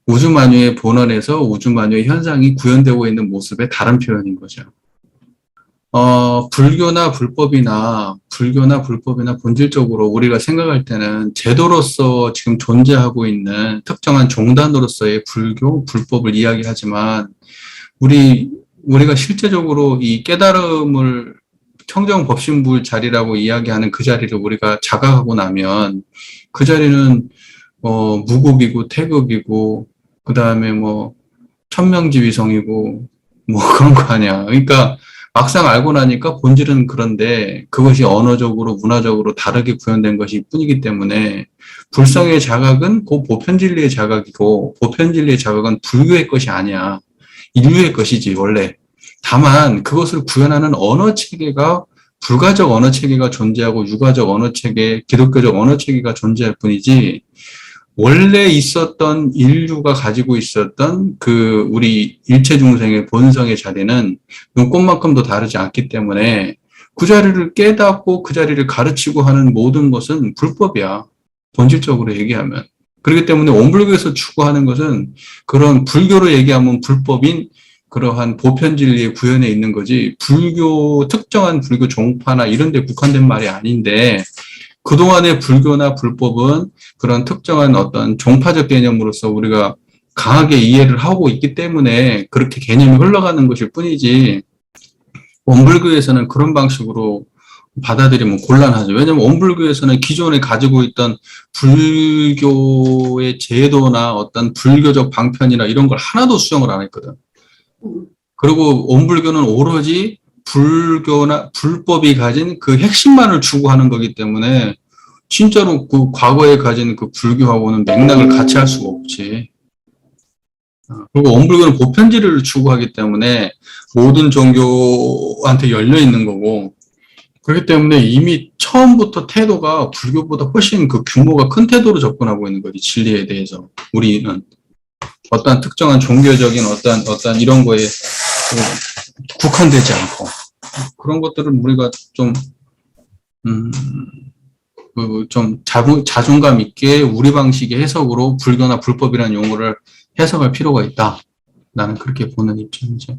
우주만유의 본원에서 우주만유의 현상이 구현되고 있는 모습의 다른 표현인 거죠. 불교나 불법이나 본질적으로 우리가 생각할 때는 제도로서 지금 존재하고 있는 특정한 종단으로서의 불교, 불법을 이야기하지만 우리가 실제적으로 이 깨달음을 청정법신불 자리라고 이야기하는 그 자리를 우리가 자각하고 나면 그 자리는 무급이고 태급이고 그 다음에 천명지위성이고 그런 거 아니야. 그러니까 막상 알고 나니까 본질은 그런데 그것이 언어적으로 문화적으로 다르게 구현된 것이 뿐이기 때문에 불성의 자각은 그 보편진리의 자각이고 보편진리의 자각은 불교의 것이 아니야. 인류의 것이지 원래. 다만 그것을 구현하는 언어체계가 불가적 언어체계가 존재하고 유가적 언어체계, 기독교적 언어체계가 존재할 뿐이지 원래 있었던 인류가 가지고 있었던 그 우리 일체 중생의 본성의 자리는 눈꽃만큼도 다르지 않기 때문에 그 자리를 깨닫고 그 자리를 가르치고 하는 모든 것은 불법이야. 본질적으로 얘기하면. 그렇기 때문에 원불교에서 추구하는 것은 그런 불교로 얘기하면 불법인 그러한 보편진리의 구현에 있는 거지 특정한 불교 종파나 이런 데 국한된 말이 아닌데 그동안의 불교나 불법은 그런 특정한 어떤 종파적 개념으로서 우리가 강하게 이해를 하고 있기 때문에 그렇게 개념이 흘러가는 것일 뿐이지 원불교에서는 그런 방식으로 받아들이면 곤란하죠. 왜냐하면 원불교에서는 기존에 가지고 있던 불교의 제도나 어떤 불교적 방편이나 이런 걸 하나도 수정을 안 했거든. 그리고 원불교는 오로지 불교나 불법이 가진 그 핵심만을 추구하는 거기 때문에 진짜로 그 과거에 가진 그 불교하고는 맥락을 같이 할 수가 없지. 그리고 원불교는 보편지리를 추구하기 때문에 모든 종교한테 열려 있는 거고 그렇기 때문에 이미 처음부터 태도가 불교보다 훨씬 그 규모가 큰 태도로 접근하고 있는 거지 진리에 대해서 우리는 어떤 특정한 종교적인 어떤 이런 거에 국한되지 않고 그런 것들은 우리가 좀 자존감 있게 우리 방식의 해석으로 불교나 불법이라는 용어를 해석할 필요가 있다. 나는 그렇게 보는 입장이죠.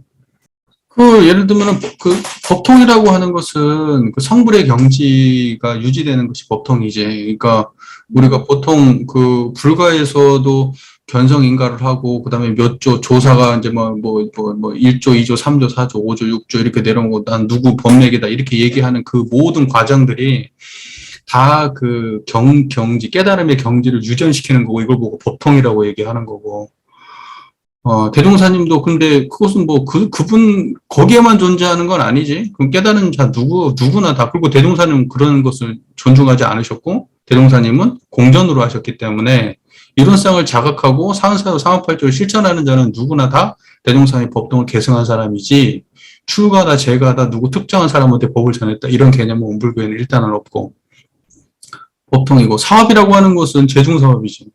예를 들면 그 법통이라고 하는 것은 그 성불의 경지가 유지되는 것이 법통이지. 그러니까 우리가 보통 그 불가에서도 견성인가를 하고 그다음에 몇 조 조사가 이제 1조, 2조, 3조, 4조, 5조, 6조 이렇게 내려오고 난 누구 법맥이다 이렇게 얘기하는 그 모든 과정들이 다 그 경지 깨달음의 경지를 유전시키는 거고 이걸 보고 법통이라고 얘기하는 거고 대종사님도 근데 그것은 그분 거기에만 존재하는 건 아니지. 그 깨달은 자 누구나 다 그리고 대종사님은 그런 것을 존중하지 않으셨고 대종사님은 공전으로 하셨기 때문에 이론상을 자각하고 사은사유 상업팔조를 실천하는 자는 누구나 다 대종사의 법통을 계승한 사람이지 출가다 재가다 누구 특정한 사람한테 법을 전했다 이런 개념은 원불교에는 일단은 없고 법통이고 사업이라고 하는 것은 재중사업이지.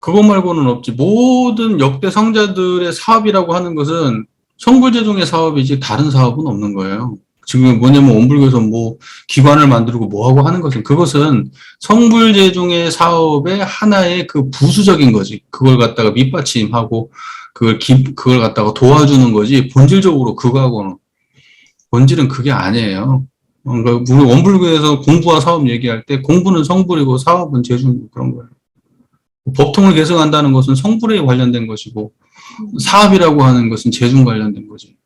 그것 말고는 없지. 모든 역대 성자들의 사업이라고 하는 것은 성불재종의 사업이지 다른 사업은 없는 거예요. 지금 뭐냐면 원불교에서 기관을 만들고 뭐하고 하는 것은 그것은 성불재종의 사업의 하나의 그 부수적인 거지. 그걸 갖다가 밑받침하고 그걸 갖다가 도와주는 거지. 본질적으로 그거하고는 본질은 그게 아니에요. 그러니까 우리 원불교에서 공부와 사업 얘기할 때 공부는 성불이고 사업은 재중 그런 거예요. 법통을 계승한다는 것은 성불에 관련된 것이고 사업이라고 하는 것은 재중 관련된 거지.